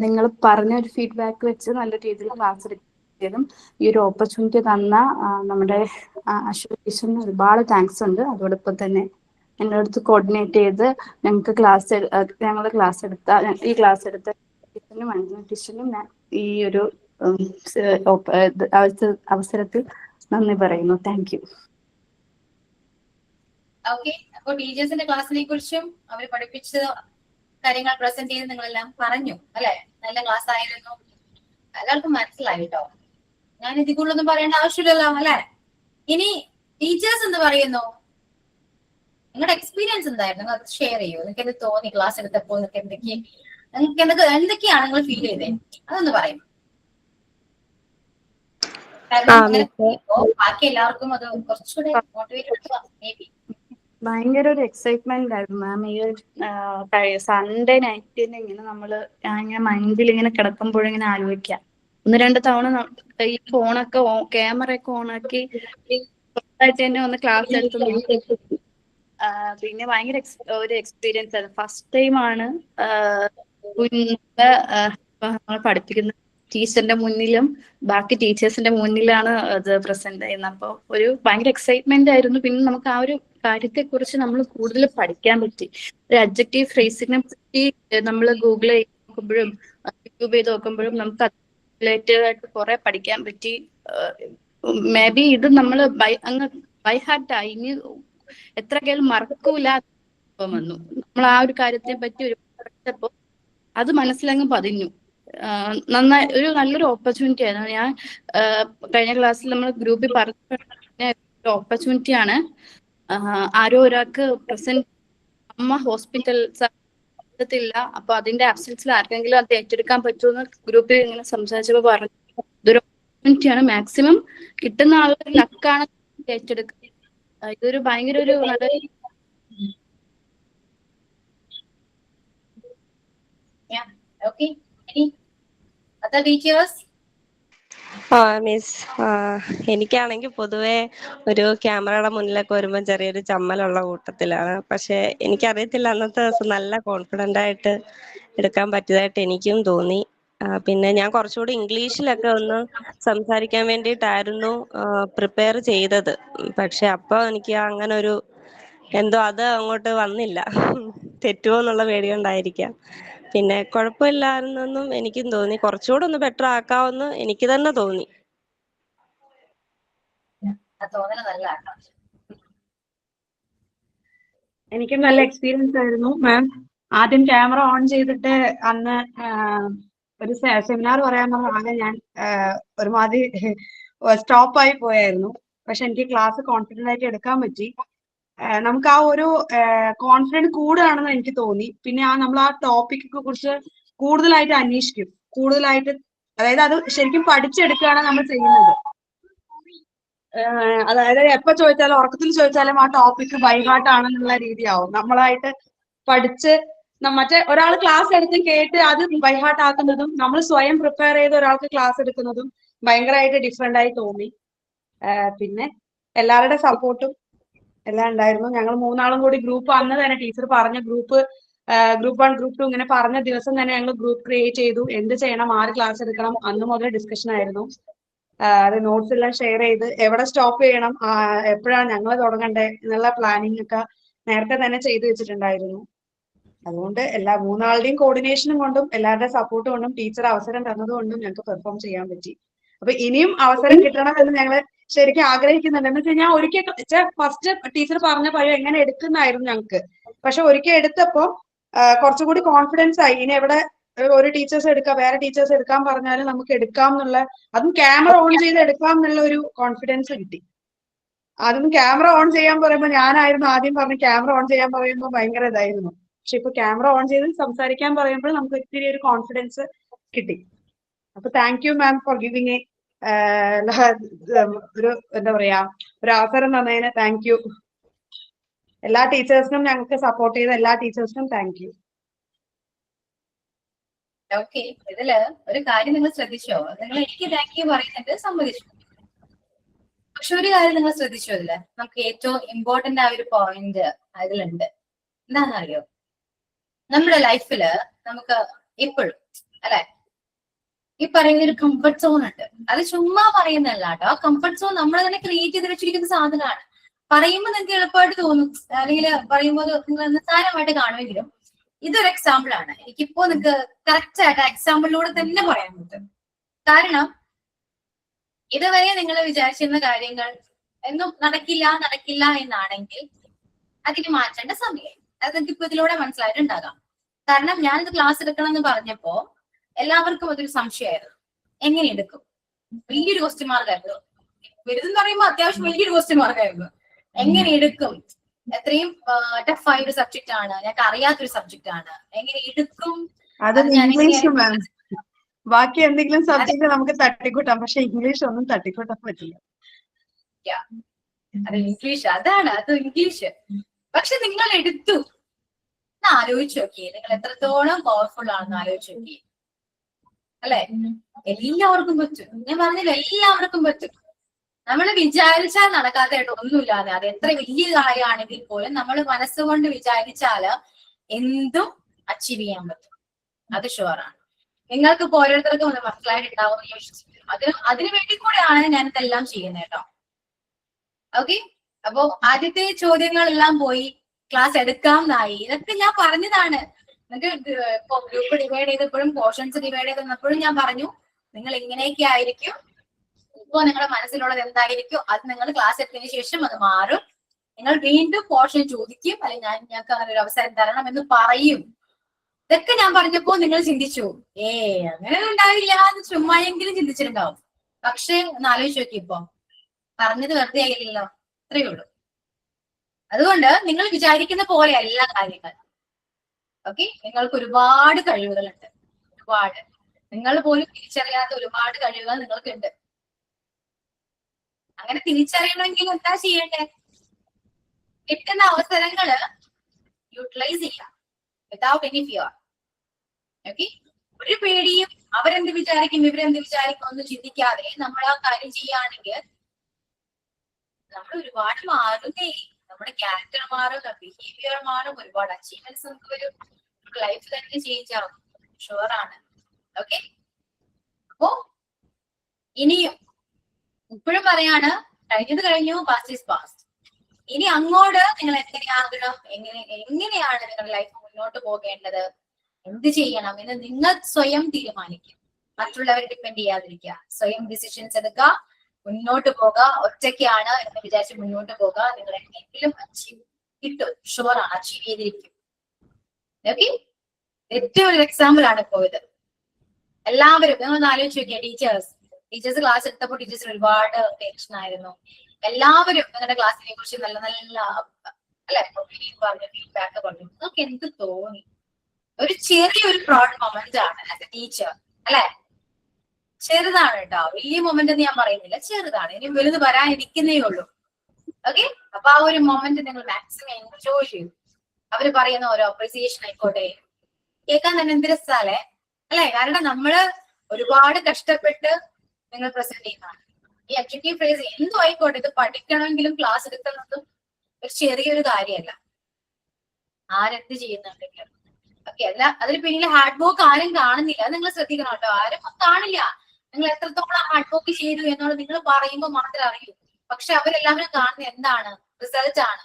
നിങ്ങൾ പറഞ്ഞ ഒരു ഫീഡ്ബാക്ക് വെച്ച് നല്ല രീതിയിൽ ക്ലാസ് എടുക്കുന്നതും ഈ ഒരു ഓപ്പർച്യൂണിറ്റി തന്ന നമ്മുടെ അശ്വതി ടീച്ചറിന് ഒരുപാട് താങ്ക്സ് ഉണ്ട്. അതോടൊപ്പം തന്നെ എൻ്റെ അടുത്ത് കോർഡിനേറ്റ് ചെയ്ത് ഞങ്ങൾക്ക് ഈ ക്ലാസ് എടുത്ത ടീച്ചറിനും അഞ്ജന ടീച്ചറിനും ഞാൻ ഈ ഒരു അവസരത്തിൽ നന്ദി പറയുന്നു. Thank you. ഓക്കെ, അപ്പോൾ ടീച്ചേഴ്സിന്റെ ക്ലാസ്സിനെ കുറിച്ചും അവർ പഠിപ്പിച്ച കാര്യങ്ങൾ പ്രസന്റ് ചെയ്ത് നിങ്ങളെല്ലാം പറഞ്ഞു അല്ലെ? നല്ല ക്ലാസ് ആയിരുന്നു, എല്ലാവർക്കും മനസ്സിലായി കേട്ടോ. ഞാൻ ഇതിൽ കൂടുതലൊന്നും പറയേണ്ട ആവശ്യമില്ലല്ലോ അല്ലെ? ഇനി ടീച്ചേഴ്സ് എന്ത് പറയുന്നു? നിങ്ങളുടെ എക്സ്പീരിയൻസ് എന്തായിരുന്നു? നിങ്ങൾ അത് ഷെയർ ചെയ്യൂ. നിങ്ങൾക്ക് എന്ത് തോന്നി ക്ലാസ് എടുത്തപ്പോൾ? നിങ്ങൾക്ക് എന്തൊക്കെയാണ് നിങ്ങൾ ഫീൽ ചെയ്തത്? അതൊന്ന് പറയും. കാരണം അങ്ങനെ ബാക്കി എല്ലാവർക്കും അത് കുറച്ചുകൂടെ മോട്ടിവേറ്റ് മേ ബി. ഭയങ്കര ഒരു എക്സൈറ്റ്മെന്റ് ആയിരുന്നു മാം. ഈ ഒരു സൺഡേ നൈറ്റിന് ഇങ്ങനെ നമ്മള് ഇങ്ങനെ മൈൻഡിൽ ഇങ്ങനെ കിടക്കുമ്പോഴിങ്ങനെ ആലോചിക്കാം. 1-2 തവണ ഈ ഫോണൊക്കെ ക്യാമറ ഒക്കെ ഓണാക്കി സ്വന്തമായിട്ട് തന്നെ ഒന്ന് ക്ലാസ് എടുത്ത് പിന്നെ ഭയങ്കര ഒരു എക്സ്പീരിയൻസ് ആയിരുന്നു. ഫസ്റ്റ് ടൈമാണ് നമ്മൾ പഠിപ്പിക്കുന്ന ടീച്ചറിന്റെ മുന്നിലും ബാക്കി ടീച്ചേഴ്സിന്റെ മുന്നിലാണ് അത് പ്രസന്റ് ചെയ്യുന്നത്. അപ്പോൾ ഒരു ഭയങ്കര എക്സൈറ്റ്മെന്റ് ആയിരുന്നു. പിന്നെ നമുക്ക് ആ ഒരു കാര്യത്തെ കുറിച്ച് നമ്മൾ കൂടുതൽ പഠിക്കാൻ പറ്റി. ഒരു അഡ്ജക്റ്റീവ് ഫ്രേസിനെ പറ്റി നമ്മൾ ഗൂഗിൾ ചെയ്ത് നോക്കുമ്പോഴും യൂട്യൂബ് ചെയ്ത് നോക്കുമ്പോഴും നമുക്ക് റിലേറ്റഡ് ആയിട്ട് കുറെ പഠിക്കാൻ പറ്റി. മേ ബി ഇത് നമ്മൾ ബൈ ഹാർട്ടായി ഇനി എത്രക്കാലും മറക്കൂല വന്നു. നമ്മൾ ആ ഒരു കാര്യത്തെ പറ്റി ഒരു പഠിച്ചപ്പോൾ അത് മനസ്സിലങ്ങ് പതിഞ്ഞു. നന്നായി ഒരു നല്ലൊരു ഓപ്പർച്യൂണിറ്റി ആയിരുന്നു. ഞാൻ കഴിഞ്ഞ ക്ലാസ്സിൽ നമ്മൾ ഗ്രൂപ്പിൽ പറഞ്ഞ ഓപ്പർച്യൂണിറ്റിയാണ്. ആരോ ഒരാൾക്ക് പ്രസന്റ് അമ്മ ഹോസ്പിറ്റൽ ത്തില്ല, അപ്പൊ അതിന്റെ ആബ്സെൻസിൽ ആർക്കെങ്കിലും അത് ഏറ്റെടുക്കാൻ പറ്റുമെന്ന് ഗ്രൂപ്പിൽ ഇങ്ങനെ സംസാരിച്ചപ്പോൾ പറഞ്ഞു. ഇതൊരു ഓപ്പർച്യൂണിറ്റിയാണ്, മാക്സിമം കിട്ടുന്ന ആളുകൾ ലക്കാണ് ഏറ്റെടുക്കുക. ഇതൊരു ഭയങ്കര ഒരു നല്ല okay. Any other teachers? Miss, എനിക്കാണെങ്കിൽ പൊതുവെ ഒരു ക്യാമറയുടെ മുന്നിലൊക്കെ വരുമ്പോൾ ചെറിയൊരു ചമ്മലുള്ള കൂട്ടത്തിലാണ്. പക്ഷെ എനിക്കറിയത്തില്ല, അന്നത്തെ ദിവസം നല്ല കോൺഫിഡൻ്റ് ആയിട്ട് എടുക്കാൻ പറ്റിയതായിട്ട് എനിക്കും തോന്നി. പിന്നെ ഞാൻ കുറച്ചുകൂടി ഇംഗ്ലീഷിലൊക്കെ ഒന്ന് സംസാരിക്കാൻ വേണ്ടിയിട്ടായിരുന്നു പ്രിപ്പയർ ചെയ്തത്. പക്ഷെ അപ്പോൾ എനിക്ക് അങ്ങനെ ഒരു എന്തോ അത് അങ്ങോട്ട് വന്നില്ല. തെറ്റുമോ എന്നുള്ള പേടി കൊണ്ടായിരിക്കാം. പിന്നെ കുഴപ്പമില്ലായിരുന്നെന്നും എനിക്കും തോന്നി. കുറച്ചുകൂടെ ഒന്ന് ബെറ്റർ ആക്കാമെന്ന് എനിക്ക് തന്നെ തോന്നി. എനിക്കും നല്ല എക്സ്പീരിയൻസ് ആയിരുന്നു മാം. ആദ്യം ക്യാമറ ഓൺ ചെയ്തിട്ട് അന്ന് ഒരു സെമിനാർ പറയാൻ പറഞ്ഞ ഞാൻ ഒരുമാതിരി സ്റ്റോപ്പായി പോയായിരുന്നു. പക്ഷെ എനിക്ക് ക്ലാസ് കോൺഫിഡൻ്റ് ആയിട്ട് എടുക്കാൻ പറ്റി. നമുക്ക് ആ ഒരു കോൺഫിഡൻസ് കൂടുകയാണെന്ന് എനിക്ക് തോന്നി. പിന്നെ നമ്മൾ ആ ടോപ്പിക്കിനെ കുറിച്ച് കൂടുതലായിട്ട് അന്വേഷിക്കും, കൂടുതലായിട്ട്, അതായത് അത് ശരിക്കും പഠിച്ചെടുക്കുകയാണ് നമ്മൾ ചെയ്യുന്നത്. അതായത് എപ്പോ ചോദിച്ചാലും ഉറക്കത്തിൽ ചോദിച്ചാലും ആ ടോപ്പിക്ക് ബൈഹാർട്ടാണെന്നുള്ള രീതിയാവും. നമ്മളായിട്ട് പഠിച്ച് മറ്റേ ഒരാൾ ക്ലാസ് എടുത്ത് കേട്ട് അത് ബൈഹാർട്ട് ആക്കുന്നതും നമ്മൾ സ്വയം പ്രിപ്പയർ ചെയ്ത് ഒരാൾക്ക് ക്ലാസ് എടുക്കുന്നതും ഭയങ്കരമായിട്ട് ഡിഫറെന്റ് ആയി തോന്നി. പിന്നെ എല്ലാവരുടെ സപ്പോർട്ടും എല്ലാം ഉണ്ടായിരുന്നു. ഞങ്ങൾ 3 ആളും കൂടി ഗ്രൂപ്പ് അന്ന് തന്നെ ടീച്ചർ പറഞ്ഞ ഗ്രൂപ്പ് 1 ഗ്രൂപ്പ് 2 ഇങ്ങനെ പറഞ്ഞ ദിവസം തന്നെ ഞങ്ങൾ ഗ്രൂപ്പ് ക്രിയേറ്റ് ചെയ്തു. എന്ത് ചെയ്യണം, ആര് ക്ലാസ് എടുക്കണം, അന്ന് മുതൽ ഡിസ്കഷൻ ആയിരുന്നു. അത് നോട്ട്സ് എല്ലാം ഷെയർ ചെയ്ത് എവിടെ സ്റ്റോപ്പ് ചെയ്യണം, എപ്പോഴാണ് ഞങ്ങൾ തുടങ്ങണ്ടേ എന്നുള്ള പ്ലാനിങ് ഒക്കെ നേരത്തെ തന്നെ ചെയ്തു വെച്ചിട്ടുണ്ടായിരുന്നു. അതുകൊണ്ട് എല്ലാ മൂന്നാളുടെയും കോർഡിനേഷനും കൊണ്ടും എല്ലാവരുടെയും സപ്പോർട്ട് കൊണ്ടും ടീച്ചർ അവസരം തന്നതുകൊണ്ടും ഞങ്ങൾക്ക് പെർഫോം ചെയ്യാൻ പറ്റി. അപ്പൊ ഇനിയും അവസരം കിട്ടണമെന്ന് ഞങ്ങൾ ശരിക്കും ആഗ്രഹിക്കുന്നുണ്ട്. എന്ന് വെച്ച് കഴിഞ്ഞാൽ ഒരിക്കൽ ഫസ്റ്റ് ടീച്ചർ പറഞ്ഞ പഴം എങ്ങനെ എടുക്കുന്നായിരുന്നു ഞങ്ങൾക്ക്. പക്ഷെ ഒരിക്കൽ എടുത്തപ്പോ കുറച്ചുകൂടി കോൺഫിഡൻസ് ആയി. ഇനി എവിടെ ഒരു ടീച്ചേഴ്സ് എടുക്കാം, വേറെ ടീച്ചേഴ്സ് എടുക്കാൻ പറഞ്ഞാലും നമുക്ക് എടുക്കാം എന്നുള്ള, അതും ക്യാമറ ഓൺ ചെയ്ത് എടുക്കാം എന്നുള്ള ഒരു കോൺഫിഡൻസ് കിട്ടി. അതും ക്യാമറ ഓൺ ചെയ്യാൻ പറയുമ്പോൾ ഞാനായിരുന്നു ആദ്യം പറഞ്ഞ് ക്യാമറ ഓൺ ചെയ്യാൻ പറയുമ്പോൾ ഭയങ്കര ഇതായിരുന്നു. പക്ഷെ ഇപ്പൊ ക്യാമറ ഓൺ ചെയ്ത് സംസാരിക്കാൻ പറയുമ്പോൾ നമുക്ക് ഒത്തിരി ഒരു കോൺഫിഡൻസ് കിട്ടി. അപ്പൊ thank you ma'am four giving ഒരു എന്താ പറയാ ഒരു അവസരം തന്നതിന് താങ്ക് യു. എല്ലാ ടീച്ചേഴ്സിനും ഞങ്ങൾക്ക് സപ്പോർട്ട് ചെയ്ത എല്ലാ ടീച്ചേഴ്സിനും താങ്ക് യു. ഓക്കെ, ഇതില് ഒരു കാര്യം നിങ്ങൾ ശ്രദ്ധിച്ചോ? നിങ്ങൾ എനിക്ക് താങ്ക് യു പറയുന്നുണ്ട്, സമ്മതിച്ചു. പക്ഷെ ഒരു കാര്യം നിങ്ങൾ ശ്രദ്ധിച്ചോ? ഇതില് നമുക്ക് ഏറ്റവും ഇമ്പോർട്ടന്റ് ആയ ഒരു പോയിന്റ് അതിലുണ്ട്. എന്താണെന്നറിയോ? നമ്മുടെ ലൈഫില് നമുക്ക് ഇപ്പോഴും അല്ലെ ഈ പറയുന്ന ഒരു കംഫർട്ട് സോൺ ഉണ്ട്. അത് ചുമ്മാ പറയുന്നല്ല കേട്ടോ. ആ കംഫർട്ട് സോൺ നമ്മൾ തന്നെ ക്രിയേറ്റ് ചെയ്ത് വെച്ചിരിക്കുന്ന സാധനമാണ്. പറയുമ്പോൾ നിങ്ങൾക്ക് എളുപ്പമായിട്ട് തോന്നും, അല്ലെങ്കിൽ പറയുമ്പോൾ നിങ്ങൾ നിസ്സാരമായിട്ട് കാണുമെങ്കിലും ഇതൊരു എക്സാമ്പിൾ ആണ്. എനിക്കിപ്പോ നിങ്ങൾക്ക് കറക്റ്റ് ആയിട്ട് എക്സാമ്പിളിലൂടെ തന്നെ പറയാൻ പറ്റും. കാരണം ഇതുവരെ നിങ്ങൾ വിചാരിച്ചിരുന്ന കാര്യങ്ങൾ എന്നും നടക്കില്ല എന്നാണെങ്കിൽ അതിന് മാറ്റേണ്ട സമയം അത് നിങ്ങൾക്ക് ഇപ്പൊ ഇതിലൂടെ മനസ്സിലായിട്ടുണ്ടാകാം. കാരണം ഞാനിത് ക്ലാസ് എടുക്കണം എന്ന് പറഞ്ഞപ്പോ എല്ലാവർക്കും അതൊരു സംശയമായിരുന്നു. എങ്ങനെ എടുക്കും? വലിയൊരു ക്വസ്റ്റ്യൻ മാർക്കായിരുന്നു. വലുതെന്ന് പറയുമ്പോൾ അത്യാവശ്യം വലിയൊരു ക്വസ്റ്റ്യൻ മാർക്കായിരുന്നു. എങ്ങനെ എടുക്കും? എത്രയും ടഫായ ഒരു സബ്ജക്റ്റ് ആണ്, ഞങ്ങൾക്ക് അറിയാത്തൊരു സബ്ജക്റ്റ് ആണ്. എങ്ങനെ എടുക്കും? ബാക്കി എന്തെങ്കിലും സബ്ജക്ട് നമുക്ക് തട്ടിക്കൂട്ടാം, പക്ഷെ ഇംഗ്ലീഷ് ഒന്നും തട്ടിക്കൂട്ടാൻ പറ്റില്ല. അത് ഇംഗ്ലീഷ്, അതാണ് അത് ഇംഗ്ലീഷ്. പക്ഷെ നിങ്ങൾ എടുത്തു. ആലോചിച്ച് നോക്കിയേ, നിങ്ങൾ എത്രത്തോളം പവർഫുൾ ആണെന്ന് ആലോചിച്ച് നോക്കിയേ. അല്ലെ? എല്ലാവർക്കും പറ്റും. ഞാൻ പറഞ്ഞില്ല, എല്ലാവർക്കും പറ്റും. നമ്മൾ വിചാരിച്ചാൽ നടക്കാത്തതായിട്ട് ഒന്നുമില്ലാതെ, അത് എത്ര വലിയ കാര്യമാണെങ്കിൽ പോലും നമ്മൾ മനസ്സുകൊണ്ട് വിചാരിച്ചാല് എന്തും അച്ചീവ് ചെയ്യാൻ പറ്റും. അത് ഷുവറാണ്. നിങ്ങൾക്ക് ഓരോരുത്തർക്കും ഒന്ന് മനസ്സിലായിട്ടുണ്ടാവും എന്ന് വിശ്വസിക്കുന്നു. അതിനു വേണ്ടി കൂടെയാണ് ഞാൻ ഇതെല്ലാം ചെയ്യുന്നത് കേട്ടോ. ഓക്കെ, അപ്പോ ആദ്യത്തെ ചോദ്യങ്ങളെല്ലാം പോയി, ക്ലാസ് എടുക്കാമെന്നായി. ഇതൊക്കെ ഞാൻ പറഞ്ഞതാണ്. നിങ്ങൾക്ക് ഇപ്പൊ ഗ്രൂപ്പ് ഡിവൈഡ് ചെയ്തപ്പോഴും പോർഷൻസ് ഡിവൈഡ് ചെയ്തപ്പോഴും ഞാൻ പറഞ്ഞു നിങ്ങൾ ഇങ്ങനെയൊക്കെ ആയിരിക്കും. ഇപ്പൊ നിങ്ങളുടെ മനസ്സിലുള്ളത് എന്തായിരിക്കും അത് നിങ്ങൾ ക്ലാസ് എടുത്തതിന് ശേഷം അത് മാറും. നിങ്ങൾ വീണ്ടും പോർഷൻ ചോദിക്കും, അല്ലെങ്കിൽ ഞങ്ങൾക്ക് അങ്ങനെ ഒരു അവസരം തരണം എന്ന് പറയും. ഇതൊക്കെ ഞാൻ പറഞ്ഞപ്പോ നിങ്ങൾ ചിന്തിച്ചു, അങ്ങനെ ഉണ്ടാവില്ല എന്ന് ചുമ്മായെങ്കിലും ചിന്തിച്ചിട്ടുണ്ടാവും. പക്ഷെ ഒന്ന് ആലോചിച്ച് നോക്കി, ഇപ്പൊ പറഞ്ഞത് വെറുതെ ആയില്ലല്ലോ. അത്രയേ ഉള്ളൂ. അതുകൊണ്ട് നിങ്ങൾ വിചാരിക്കുന്ന പോലെ എല്ലാ കാര്യങ്ങൾ. ഓക്കെ, നിങ്ങൾക്ക് ഒരുപാട് കഴിവുകളുണ്ട്. ഒരുപാട് നിങ്ങൾ പോലും തിരിച്ചറിയാത്ത ഒരുപാട് കഴിവുകൾ നിങ്ങൾക്കുണ്ട്. അങ്ങനെ തിരിച്ചറിയണമെങ്കിൽ എന്താ ചെയ്യണ്ടേ? കിട്ടുന്ന അവസരങ്ങള് യൂട്ടിലൈസ് ചെയ്യാം വിതൗട്ട് എനി ഫിയർ. ഓക്കെ, ഒരു പേടിയും അവരെന്ത് വിചാരിക്കും ഇവരെന്ത് വിചാരിക്കും ഒന്നും ചിന്തിക്കാതെ നമ്മൾ ആ കാര്യം ചെയ്യുകയാണെങ്കിൽ നമ്മൾ ഒരുപാട് മാറുന്നേ. നമ്മുടെ ക്യാരക്ടർ മാറും, ബിഹേവിയർ മാറും, ഒരുപാട് അച്ചീവ്മെന്റ്സ് നമുക്ക് വരും. ലൈഫ് തന്നെ ചേഞ്ച് ആവും, ഷുവറാണ്. ഓക്കെ, അപ്പോ ഇനിയും ഇപ്പോഴും പറയാണ്, കഴിഞ്ഞത് കഴിഞ്ഞു, പാസ്റ്റ് ഈസ് പാസ്റ്റ്. ഇനി അങ്ങോട്ട് നിങ്ങൾ എങ്ങനെയാകണം, എങ്ങനെയാണ് നിങ്ങളുടെ ലൈഫ് മുന്നോട്ട് പോകേണ്ടത്, എന്ത് ചെയ്യണം എന്ന് നിങ്ങൾ സ്വയം തീരുമാനിക്കും. മറ്റുള്ളവരെ ഡിപ്പെൻഡ് ചെയ്യാതിരിക്കുക, സ്വയം ഡിസിഷൻസ് എടുക്കുക, മുന്നോട്ട് പോകുക. ഒറ്റയ്ക്കാണ് എന്ന് വിചാരിച്ച് മുന്നോട്ട് പോകുക. നിങ്ങൾ എന്തെങ്കിലും അച്ചീവ് കിട്ടും, ഷുവറാണ്, അച്ചീവ് ചെയ്തിരിക്കും. ഓക്കെ, ഏറ്റവും ഒരു എക്സാമ്പിൾ ആണ് ഇപ്പോ ഇത്. എല്ലാവരും നിങ്ങളൊന്ന് ആലോചിച്ച് നോക്കിയാൽ, ടീച്ചേഴ്സ് ക്ലാസ് എടുത്തപ്പോൾ ടീച്ചേഴ്സിന് ഒരുപാട് ടെൻഷൻ ആയിരുന്നു. എല്ലാവരും നിങ്ങളുടെ ക്ലാസ്സിനെ കുറിച്ച് നല്ല നല്ല അല്ലെ പറഞ്ഞു, ഫീഡ്ബാക്ക് പറഞ്ഞു. നിങ്ങൾക്ക് എന്ത് തോന്നി? ഒരു ചെറിയൊരു പ്രൗഡ് മൊമെന്റ് ആണ് ആസ് എ ടീച്ചർ അല്ലെ? ചെറുതാണ് കേട്ടോ, വലിയ മൊമെന്റ് എന്ന് ഞാൻ പറയുന്നില്ല, ചെറുതാണ്. ഇനി വലുത് വരാനിരിക്കുന്നേ ഉള്ളൂ. ഓക്കെ, അപ്പൊ ആ ഒരു മൊമെന്റ് നിങ്ങൾ മാക്സിമം എൻജോയ് ചെയ്യും. അവര് പറയുന്ന ഓരോ അപ്രീസിയേഷൻ ആയിക്കോട്ടെ, കേൾക്കാൻ തന്നെ എന്ത് രസാലേ അല്ലെ? കാരണം നമ്മള് ഒരുപാട് കഷ്ടപ്പെട്ട് നിങ്ങൾ പ്രസന്റ് ചെയ്യുന്നതാണ്. ഈ അഡ്ജക്റ്റീവ് ഫ്രേസ് എന്തും ആയിക്കോട്ടെ, ഇത് പഠിക്കണമെങ്കിലും ക്ലാസ് എടുക്കുന്നതും ഒരു ചെറിയൊരു കാര്യമല്ല. ആരെന്ത് ചെയ്യുന്നുണ്ടെങ്കിലും ഓക്കെ, അല്ല അതിന് പിന്നിൽ ഹാർഡ് വർക്ക് ആരും കാണുന്നില്ല. അത് നിങ്ങൾ ശ്രദ്ധിക്കണം കേട്ടോ. ആരും കാണില്ല നിങ്ങൾ എത്രത്തോളം ഹാർഡ് വർക്ക് ചെയ്തു എന്നുള്ളത് നിങ്ങൾ പറയുമ്പോൾ മാത്രമേ അറിയൂ. പക്ഷെ അവരെല്ലാവരും കാണുന്നത് എന്താണ്? റിസൾട്ട് ആണ്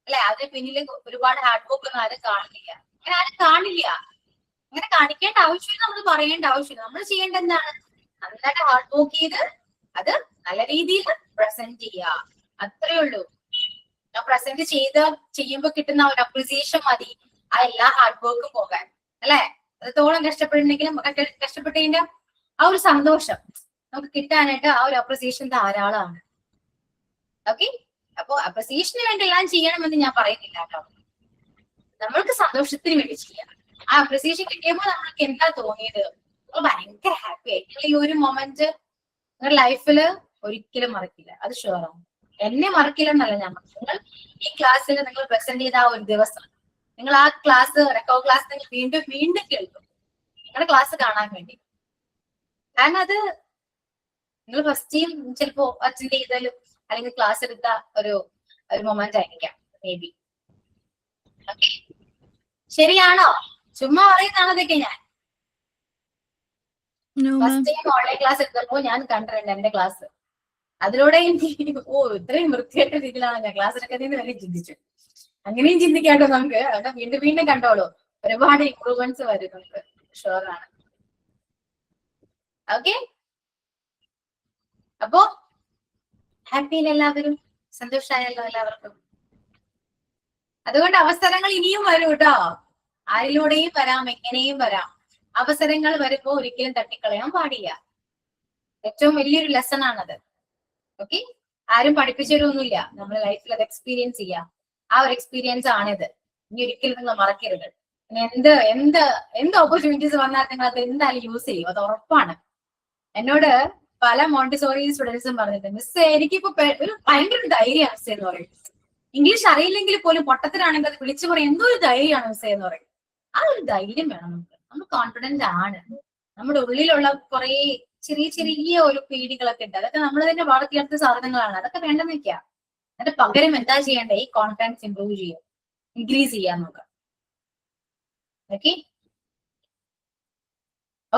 അല്ലെ? അതിന് പിന്നിൽ ഒരുപാട് ഹാർഡ് വർക്ക് ഒന്നും ആരും കാണുന്നില്ല. അങ്ങനെ ആരും കാണില്ല. അങ്ങനെ കാണിക്കേണ്ട ആവശ്യം നമ്മൾ പറയേണ്ട ആവശ്യം. നമ്മൾ ചെയ്യേണ്ട എന്താണ്? നന്നായിട്ട് ഹാർഡ് വർക്ക് ചെയ്ത് അത് നല്ല രീതിയിൽ പ്രസന്റ് ചെയ്യുക. അത്രേ ഉള്ളൂ. പ്രസന്റ് ചെയ്യുമ്പോൾ കിട്ടുന്ന ഒരു അപ്രിസിയേഷൻ മതി ആ എല്ലാ ഹാർഡ് വർക്കും പോകാൻ, അല്ലെ? അത്രത്തോളം കഷ്ടപ്പെടുന്നെങ്കിലും കഷ്ടപ്പെട്ടതിന്റെ ആ ഒരു സന്തോഷം നമുക്ക് കിട്ടാനായിട്ട് ആ ഒരു അപ്രിസിയേഷൻ ധാരാളമാണ്. ഓക്കെ, അപ്പൊ അപ്രിസിയേഷന് വേണ്ടി എല്ലാം ചെയ്യണമെന്ന് ഞാൻ പറയുന്നില്ല കേട്ടോ. നമ്മൾക്ക് സന്തോഷത്തിന് വേണ്ടി ചെയ്യാം. ആ അപ്രിസിയേഷൻ കിട്ടിയപ്പോൾ നമ്മൾക്ക് എന്താ തോന്നിയത്? ഭയങ്കര ഹാപ്പി ആയി. നിങ്ങൾ ഈ ഒരു മൊമെന്റ് നിങ്ങളുടെ ലൈഫിൽ ഒരിക്കലും മറക്കില്ല, അത് ഷുവറാണ്. എന്നെ മറക്കില്ലെന്നല്ല ഞാൻ പറഞ്ഞു. നിങ്ങൾ ഈ ക്ലാസ്സിൽ നിങ്ങൾ പ്രസന്റ് ചെയ്ത ആ ഒരു ദിവസം, നിങ്ങൾ ആ ക്ലാസ് റെക്കോർഡ് ക്ലാസ് നിങ്ങൾ വീണ്ടും വീണ്ടും കേൾക്കും, നിങ്ങളുടെ ക്ലാസ് കാണാൻ വേണ്ടി. കാരണം അത് നിങ്ങൾ ഫസ്റ്റ് ടൈം ചിലപ്പോ അറ്റൻഡ് ചെയ്താലും അല്ലെങ്കിൽ ക്ലാസ് എടുത്ത ഒരു മൊമെന്റ് ആയിരിക്കാം മേ ബി. ഓക്കെ, ശരിയാണോ? ചുമ്മാ പറയുന്നതാണോ ഇതൊക്കെ? ഞാൻ ഫസ്റ്റ് ടൈം ഓൺലൈൻ ക്ലാസ് എടുത്തപ്പോ ഞാൻ കണ്ടിട്ടുണ്ട് എന്റെ ക്ലാസ്. അതിലൂടെ എനിക്ക് ഇത്രയും വൃത്തിയായിട്ട രീതിയിലാണ് ഞാൻ ക്ലാസ് എടുക്കുന്നതെന്ന് വരെ ചിന്തിച്ചു. അങ്ങനെയും ചിന്തിക്കാട്ടോ നമുക്ക്. അവിടെ വീണ്ടും വീണ്ടും കണ്ടോളൂ, ഒരുപാട് ഇംപ്രൂവ്മെന്റ്സ് വരും നമുക്ക്, ഷുവറാണ്. ഓക്കെ, അപ്പോ ഹാപ്പിയിൽ എല്ലാവരും സന്തോഷമായല്ലോ എല്ലാവർക്കും. അതുകൊണ്ട് അവസരങ്ങൾ ഇനിയും വരും കേട്ടോ. ആരിലൂടെയും വരാം, എങ്ങനെയും വരാം. അവസരങ്ങൾ വരുമ്പോ ഒരിക്കലും തട്ടിക്കളയാൻ പാടില്ല. ഏറ്റവും വലിയൊരു ലെസൺ ആണത്. ഓക്കെ, ആരും പഠിപ്പിച്ചൊരൊന്നുമില്ല, നമ്മുടെ ലൈഫിൽ അത് എക്സ്പീരിയൻസ് ചെയ്യാം. ആ ഒരു എക്സ്പീരിയൻസ് ആണിത്. ഇനി ഒരിക്കലും നിങ്ങൾ മറക്കരുത്. എന്ത് എന്ത് എന്ത് ഓപ്പർച്യൂണിറ്റീസ് വന്നാൽ നിങ്ങൾ അത് എന്തായാലും യൂസ് ചെയ്യും, അത് ഉറപ്പാണ്. എന്നോട് പല മോണ്ടിസോറി സ്റ്റുഡൻസും പറഞ്ഞിട്ട്, മിസ് എനിക്കിപ്പോ ഒരു ഭയങ്കര ധൈര്യമാണ് മിസ് എന്ന് പറയും. ഇംഗ്ലീഷ് അറിയില്ലെങ്കിൽ പോലും പൊട്ടത്തിലാണെങ്കിൽ അത് വിളിച്ചു പറയും, എന്തോ ഒരു ധൈര്യമാണ് മിസ് എന്ന് പറയും. ആ ഒരു ധൈര്യം വേണം നമുക്ക്. നമ്മൾ കോൺഫിഡന്റ് ആണ്. നമ്മുടെ ഉള്ളിലുള്ള കുറെ ചെറിയ ചെറിയ ഒരു പേടികളൊക്കെ ഉണ്ട്, അതൊക്കെ നമ്മൾ തന്നെ വളർത്തിയെടുത്ത സാധനങ്ങളാണ്. അതൊക്കെ വേണ്ടെന്ന് വെക്കാം. അതിന്റെ പകരം എന്താ ചെയ്യേണ്ടത്? ഈ കോൺഫിഡൻസ് ഇംപ്രൂവ് ചെയ്യുക, ഇൻക്രീസ് ചെയ്യാൻ നോക്കാം. ഓക്കെ,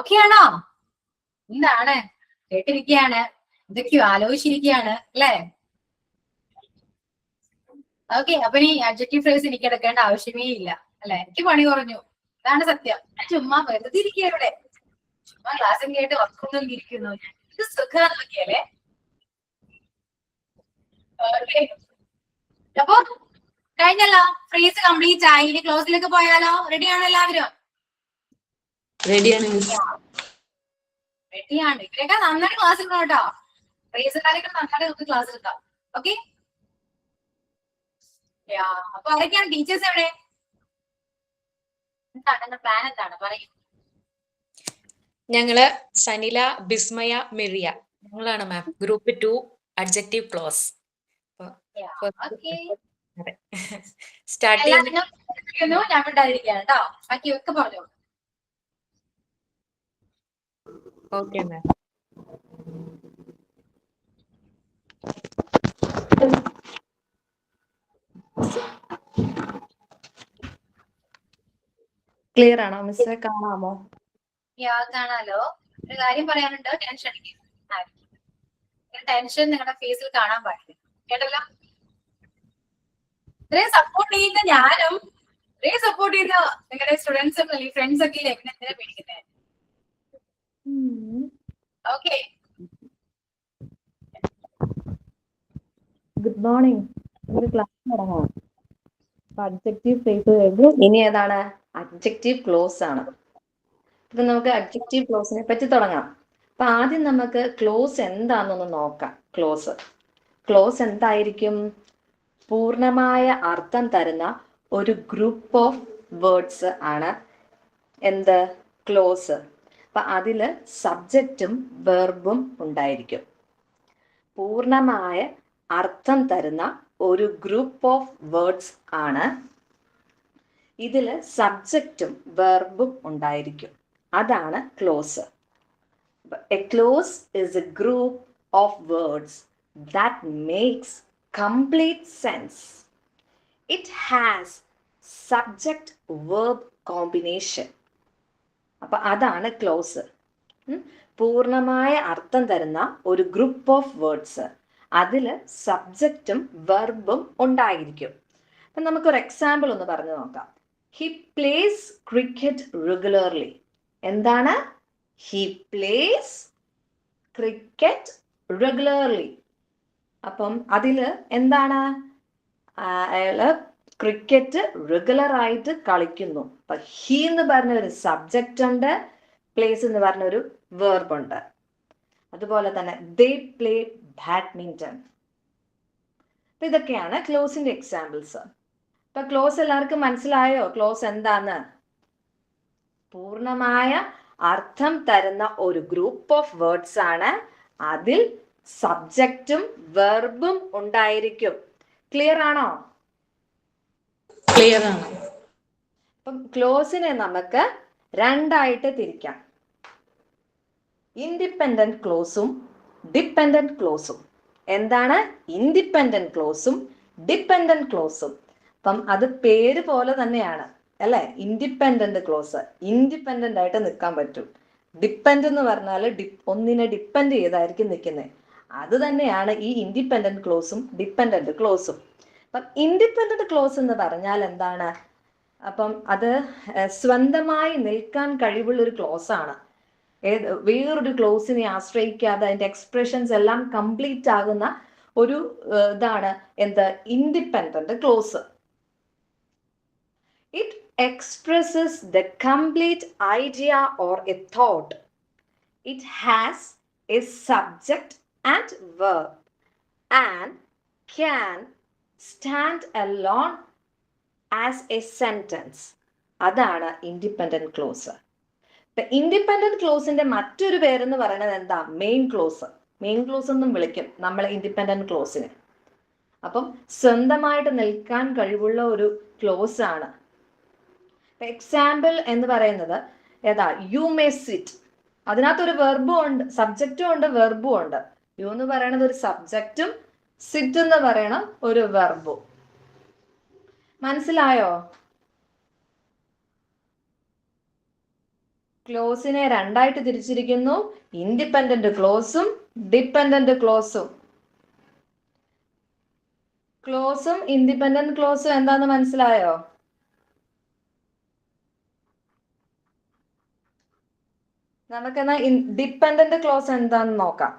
ഓക്കെ ആണോ? എന്താണ് കേട്ടിരിക്കുകയാണ്, ഇതൊക്കെയോ ആലോചിച്ചിരിക്കുകയാണ് അല്ലെ? ഓക്കെ, അപ്പൊ ഈ അഡ്ജക്റ്റീവ് ഫ്രേസ് എനിക്ക് എടുക്കേണ്ട ആവശ്യമേ ഇല്ല അല്ലെ? എനിക്ക് പണി കുറഞ്ഞു, അതാണ് സത്യം. ചുമ്മാ വെറുതെ ഇരിക്കുക ഇവിടെ, ചുമ്മാ ക്ലാസ്സും കേട്ട് വർക്കൊന്നും ഇരിക്കുന്നു. ഇത് സുഖം നോക്കിയല്ലേ? ഓക്കെ, അപ്പൊ കഴിഞ്ഞല്ലോ, ഫ്രേസ് കംപ്ലീറ്റ് ആയി. ഇനി ക്ലോസിലേക്ക് പോയാലോ? റെഡിയാണോ എല്ലാവരും? റെഡിയാണ്. റെഡിയാണ്. ഇവരൊക്കെ നന്നായിട്ട് ക്ലാസ് എടുക്കണം കേട്ടോ. ഫ്രേസുകാരൊക്കെ നന്നായിട്ട് നമുക്ക് ക്ലാസ് എടുക്കാം. ഓക്കെ, അപ്പൊ ആരൊക്കെയാണ് ടീച്ചേഴ്സ്? എവിടെ? എന്താണ് പ്ലാൻ? എന്താണ് പറയും? ഞങ്ങള് സനില, ബിസ്മയ, മിറിയ, ഞങ്ങളാണ് ma'am. Group 2 adjective clause. Start ചെയ്യുന്നു. ഞാൻ ഉണ്ടായിരിക്കുകയാണ് കേട്ടോ. ബാക്കി ഒക്കെ പറഞ്ഞു. Okay ma'am. ക്ലിയർ ആണോ മിസ്? കാണാമോ? കാണാലോ. ഒരു കാര്യം പറയാനുണ്ട്, ടെൻഷൻ നിങ്ങളുടെ ഫേസിൽ കാണാൻ പാടില്ല, കേട്ടല്ലോ? ഇത്രയും സപ്പോർട്ട് ചെയ്യുന്ന ഞാനും ഇത്രയും സപ്പോർട്ട് ചെയ്യുന്ന നിങ്ങളുടെ സ്റ്റുഡൻസും അല്ലെങ്കിൽ ഫ്രണ്ട്സ് ഒക്കെ ഇല്ലേ, പിന്നെ എന്തിനാ പേടിക്കുന്നത്? Okay, good morning. ഒരു ക്ലാസ് തുടങ്ങാം. അഡ്ജക്റ്റീവ് ഫ്രേസ് ഇനി ഏതാണ്? അഡ്ജക്റ്റീവ് ക്ലോസ് ആണ്. അപ്പൊ നമുക്ക് അഡ്ജക്റ്റീവ് ക്ലോസിനെ പറ്റി തുടങ്ങാം. അപ്പൊ ആദ്യം നമുക്ക് ക്ലോസ് എന്താണെന്നൊന്ന് നോക്കാം. ക്ലോസ് എന്തായിരിക്കും? പൂർണ്ണമായ അർത്ഥം തരുന്ന ഒരു ഗ്രൂപ്പ് ഓഫ് വേർഡ്സ് ആണ് എന്ത്? ക്ലോസ്. അപ്പൊ അതില് സബ്ജക്റ്റും വെർബും ഉണ്ടായിരിക്കും. പൂർണ്ണമായ അർത്ഥം തരുന്ന ഒരു ഗ്രൂപ്പ് ഓഫ് വേർഡ്സ് ആണ്. ഇതില് സബ്ജക്റ്റും വെർബും ഉണ്ടായിരിക്കും. അതാണ് close. A clause is a group of words that makes complete sense. It has subject-verb combination. അപ്പൊ അതാണ് ക്ലോസ്. പൂർണ്ണമായ അർത്ഥം തരുന്ന ഒരു ഗ്രൂപ്പ് ഓഫ് വേർഡ്സ്, അതില് സബ്ജക്റ്റും വെർബും ഉണ്ടായിരിക്കും. അപ്പൊ നമുക്കൊരു എക്സാമ്പിൾ ഒന്ന് പറഞ്ഞു നോക്കാം. He plays cricket regularly. എന്താണ്? He plays cricket regularly. അപ്പം അതില് എന്താണ്? അയാള് ക്രിക്കറ്റ് റെഗുലർ ആയിട്ട് കളിക്കുന്നു. അപ്പൊ ഹി എന്ന് പറഞ്ഞ ഒരു സബ്ജക്റ്റ് ഉണ്ട്, പ്ലേസ് എന്ന് പറഞ്ഞ ഒരു വേർബ് ഉണ്ട്. അതുപോലെ തന്നെ ദേ പ്ലേ ബാഡ്മിന്റൺ. അപ്പൊ ഇതൊക്കെയാണ് ക്ലോസിന്റെ എക്സാമ്പിൾസ്. അപ്പൊ ക്ലോസ് എല്ലാവർക്കും മനസ്സിലായോ? ക്ലോസ് എന്താന്ന്? പൂർണ്ണമായ അർത്ഥം തരുന്ന ഒരു ഗ്രൂപ്പ് ഓഫ് വേർഡ്സ് ആണ്. അതിൽ സബ്ജക്റ്റും വെർബും ഉണ്ടായിരിക്കും. ക്ലിയർ ആണോ? ക്ലിയർ ആണ്. അപ്പം ക്ലോസിനെ നമുക്ക് രണ്ടായിട്ട് തിരിക്കാം. ഇൻഡിപെൻഡന്റ് ക്ലോസും ഡിപെൻഡന്റ് ക്ലോസും. എന്താണ് ഇൻഡിപെൻഡന്റ് ക്ലോസും ഡിപെൻഡന്റ് ക്ലോസും? അപ്പം അത് പേര് പോലെ തന്നെയാണ് അല്ലെ. ഇൻഡിപെൻഡന്റ് ക്ലോസ് ഇൻഡിപെൻഡന്റ് ആയിട്ട് നിൽക്കാൻ പറ്റും. ഡിപ്പെൻഡ് എന്ന് പറഞ്ഞാൽ ഒന്നിനെ ഡിപ്പെൻഡ് ചെയ്തായിരിക്കും നിൽക്കുന്നത്. അത് തന്നെയാണ് ഈ ഇൻഡിപെൻഡന്റ് ക്ലോസും ഡിപെൻഡന്റ് ക്ലോസും. അപ്പം ഇൻഡിപെൻഡന്റ് ക്ലോസ് എന്ന് പറഞ്ഞാൽ എന്താണ്? അപ്പം അത് സ്വന്തമായി നിൽക്കാൻ കഴിവുള്ള ഒരു ക്ലോസ് ആണ്. വേറൊരു ക്ലോസിനെ ആശ്രയിക്കാതെ അതിന്റെ എക്സ്പ്രഷൻസ് എല്ലാം കംപ്ലീറ്റ് ആകുന്ന ഒരു ഇതാണ് എന്ത്? Independent close. It expresses the complete idea or a thought. It has a subject and verb and can stand alone as a sentence. അതാണ് ഇൻഡിപെൻഡന്റ് ക്ലോസ്. ഇൻഡിപെൻഡന്റ് ക്ലോസിന്റെ മറ്റൊരു പേരെന്ന് പറയുന്നത് എന്താ? Main clause. മെയിൻ ക്ലോസ് എന്നും വിളിക്കും നമ്മൾ ഇൻഡിപെൻഡന്റ് ക്ലോസിനെ. അപ്പം സ്വന്തമായിട്ട് നിൽക്കാൻ കഴിവുള്ള ഒരു ക്ലോസ് ആണ്. എക്സാമ്പിൾ എന്ന് പറയുന്നത് ഏതാ? U may sit. അതിനകത്തൊരു വെർബും ഉണ്ട്, സബ്ജക്റ്റും ഉണ്ട്, വെർബും ഉണ്ട്. യു എന്ന് പറയുന്നത് ഒരു സബ്ജക്റ്റും സിറ്റ് എന്ന് പറയണ ഒരു വെർബും. മനസ്സിലായോ? ക്ലോസിനെ രണ്ടായിട്ട് തിരിച്ചിരിക്കുന്നു. ഇൻഡിപെൻഡന്റ് ക്ലോസും ഡിപെൻഡന്റ് ക്ലോസും. ക്ലോസും ഇൻഡിപെൻഡന്റ് ക്ലോസും എന്താന്ന് മനസ്സിലായോ? നമുക്കെന്നാ ഡിപെൻഡന്റ് ക്ലോസ് എന്താന്ന് നോക്കാം.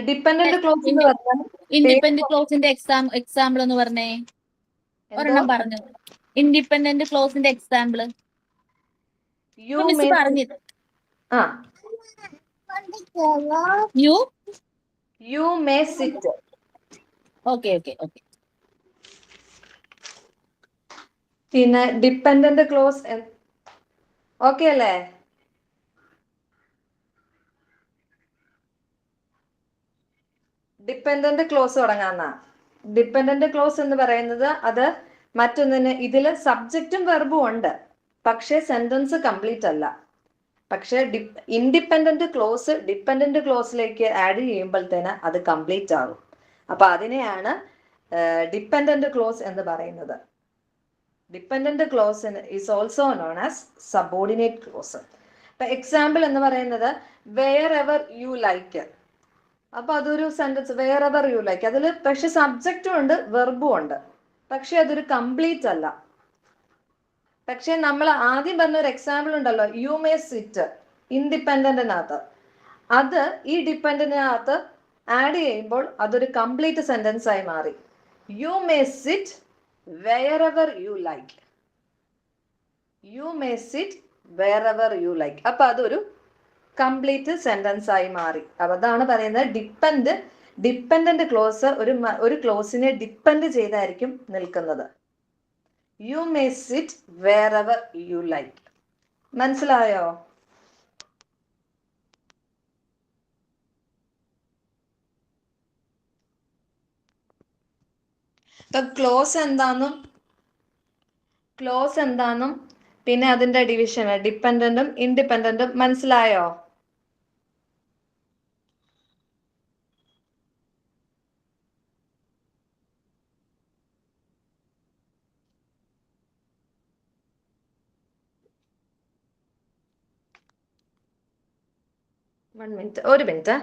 ഡിപെൻഡന്റ് ക്ലോസ് എന്ന് പറഞ്ഞാൽ ഇൻഡിപെൻഡന്റ് ക്ലോസിന്റെ എക്സാമ്പിൾ എന്ന് പറഞ്ഞേ. ഒരെണ്ണം പറഞ്ഞു. ഇൻഡിപെൻഡന്റ് ക്ലോസിന്റെ എക്സാമ്പിൾ മിസ് പറഞ്ഞത്. You may sit. Okay okay okay. പിന്നെ ഡിപെൻഡന്റ് ക്ലോസ് ഓക്കെ അല്ലേ? ഡിപെൻഡന്റ് ക്ലോസ് തുടങ്ങാന്ന. ഡിപെൻഡന്റ് ക്ലോസ് എന്ന് പറയുന്നത് അത് മറ്റൊന്നിന് ഇതിൽ സബ്ജക്റ്റും വെർബും ഉണ്ട്, പക്ഷേ സെന്റൻസ് കംപ്ലീറ്റ് അല്ല. പക്ഷെ ഇൻഡിപെൻഡന്റ് ക്ലോസ് ഡിപെൻഡന്റ് ക്ലോസിലേക്ക് ആഡ് ചെയ്യുമ്പോഴത്തേന് അത് കംപ്ലീറ്റ് ആകും. അപ്പൊ അതിനെയാണ് ഡിപെൻഡന്റ് ക്ലോസ് എന്ന് പറയുന്നത്. Dependent clause is also known as subordinate clause. ഇപ്പൊ എക്സാമ്പിൾ എന്ന് പറയുന്നത് വെയർ എവർ യു ലൈക്ക്. അപ്പൊ അതൊരു sentence, wherever you like. അതിൽ പക്ഷെ സബ്ജക്റ്റും ഉണ്ട് വെർബും ഉണ്ട്, പക്ഷെ അതൊരു കംപ്ലീറ്റ് അല്ല. പക്ഷെ നമ്മൾ ആദ്യം പറഞ്ഞ ഒരു എക്സാമ്പിൾ ഉണ്ടല്ലോ, യു മേ സിറ്റ്, ഇൻഡിപെൻഡന്റിനകത്ത്. അത് ഈ ഡിപെൻഡന്റിനകത്ത് ആഡ് ചെയ്യുമ്പോൾ അതൊരു കംപ്ലീറ്റ് സെന്റൻസ് ആയി മാറി. You may sit wherever you like. You may sit wherever you like. അപ്പൊ അതൊരു കംപ്ലീറ്റ് സെന്റൻസ് ആയി മാറി. അപ്പൊ അതാണ് പറയുന്നത് ഡിപെൻഡന്റ് ക്ലോസ് ഒരു ക്ലോസിനെ ഡിപ്പെൻഡ് ചെയ്തായിരിക്കും നിൽക്കുന്നത്. You may sit wherever you like. മനസ്സിലായോ? ഇപ്പൊ ക്ലോസ് എന്താന്നും പിന്നെ അതിന്റെ ഡിവിഷൻ ഡിപ്പെൻഡന്റും ഇൻഡിപെൻഡന്റും മനസ്സിലായോ? ഒരു മിനിറ്റ്.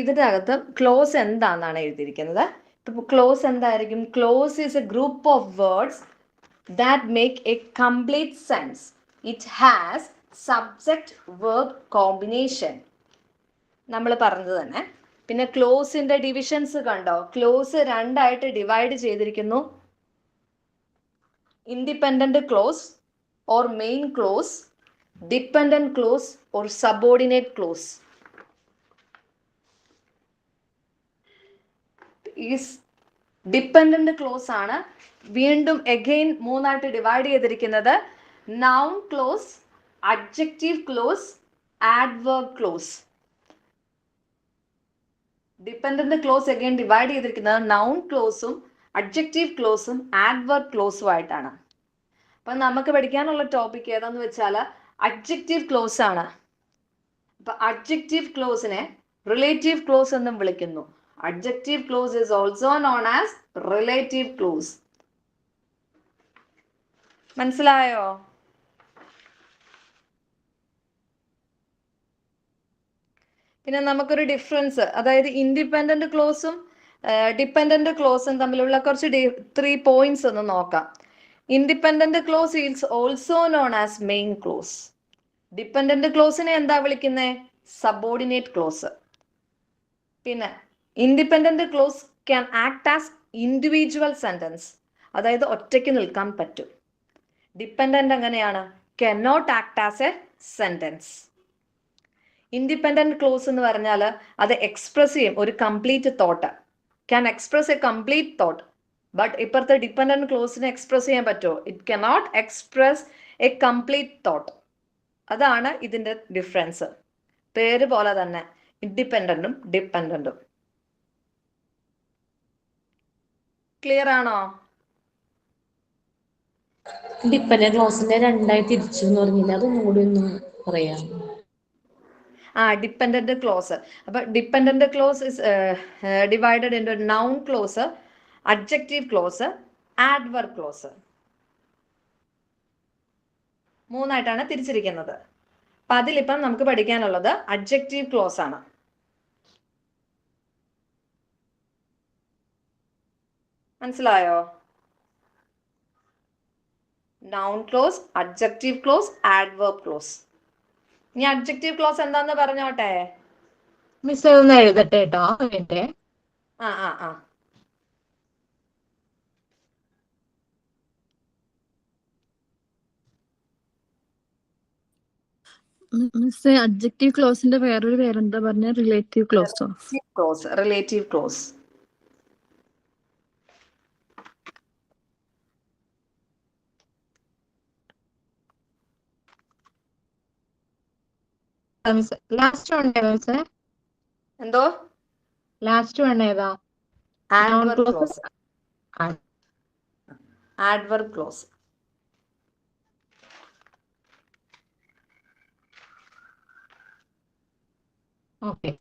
ഇതിന്റെ അകത്ത് ക്ലോസ് എന്താണെന്നാണ് എഴുതിയിരിക്കുന്നത്. ക്ലോസ് എന്തായിരിക്കും? Close is A group of words that make a complete sense. It has subject verb combination. നമ്മൾ പറഞ്ഞത് തന്നെ. പിന്നെ ക്ലോസിന്റെ ഡിവിഷൻസ് കണ്ടോ? ക്ലോസ് രണ്ടായിട്ട് ഡിവൈഡ് ചെയ്തിരിക്കുന്നു. Independent close or main clause, dependent close or subordinate close. Dependent close ആണ് വീണ്ടും again മൂന്നായിട്ട് ഡിവൈഡ് ചെയ്തിരിക്കുന്നത്. Noun clause, adjective clause, adverb close. Dependent close again divide ചെയ്തിരിക്കുന്നത് നൗൺ ക്ലോസും അഡ്ജക്റ്റീവ് ക്ലോസും ആഡ്വർബ് ക്ലോസും ആയിട്ടാണ്. അപ്പൊ നമുക്ക് പഠിക്കാനുള്ള ടോപ്പിക് ഏതാന്ന് വെച്ചാൽ അഡ്ജക്റ്റീവ് ക്ലോസ് ആണ്. അപ്പൊ അഡ്ജക്റ്റീവ് ക്ലോസിനെ റിലേറ്റീവ് ക്ലോസ് എന്നും വിളിക്കുന്നു. Adjective clause is also known as relative clause. മനസ്സിലായോ? പിന്നെ നമുക്കൊരു ഡിഫറൻസ്, അതായത് ഇൻഡിപെൻഡന്റ് ക്ലോസും ഡിപെൻഡന്റ് ക്ലോസും തമ്മിലുള്ള കുറച്ച് 3 പോയിന്റ്സ് ഒന്ന് നോക്കാം. Independent clause is also known as main clause. Dependent ക്ലോസിനെ എന്താ വിളിക്കുന്നത്? Subordinate clause. പിന്നെ independent clause can act as individual sentence, അതായത് ഒറ്റയ്ക്ക് നിൽക്കാൻ പറ്റും. ഡിപെൻഡന്റ് എങ്ങനെയാണ്? Can not act as a sentence. Independent clause എന്ന് പറഞ്ഞാൽ അത് എക്സ്പ്രസ് ചെയ്യും ഒരു complete thought, can express a complete thought. But ഇപ്പോഴത്തെ ഡിപെൻഡന്റ് ക്ലോസിനെ എക്സ്പ്രസ് ചെയ്യാൻ പറ്റുമോ? It cannot express a complete thought. അതാണ് ഇതിന്റെ ഡിഫറൻസ്. പേര് പോലെ തന്നെ ഇൻഡിപെൻഡന്റും ഡിപെൻഡന്റും. ക്ലിയർ ആണോ? ഡിപെൻഡന്റ് ക്ലോസിനെ രണ്ടായി തിരിച്ചു എന്ന് പറഞ്ഞില്ല, അതൊന്നും കൂടി ഒന്ന് പറയാം. Dependent clause. അപ്പൊ dependent clause is divided into noun clause, adjective clause, adverb clause. മൂന്നായിട്ടാണ് തിരിച്ചിരിക്കുന്നത്. അപ്പൊ അതിലിപ്പം നമുക്ക് പഠിക്കാനുള്ളത് അഡ്ജക്റ്റീവ് ക്ലോസ് ആണ്. മനസ്സിലായോ? Noun clause, adjective clause, adverb clause. ഇനി അഡ്ജക്റ്റീവ് ക്ലോസ് എന്താന്ന് പറഞ്ഞോട്ടെ. മിസ് ഒന്ന് എഴുതട്ടെ കേട്ടോ. മിസ് അഡ്ജക്റ്റീവ് ക്ലോസിന്റെ വേറൊരു പേരെന്താ പറഞ്ഞ? റിലേറ്റീവ് ക്ലോസോ? Clause, relative clause. Last one ഏതാ മിസ്? എന്തോ? ലാസ്റ്റ് വൺ ഏതാ? Adverb clause. Adverb clause. Okay.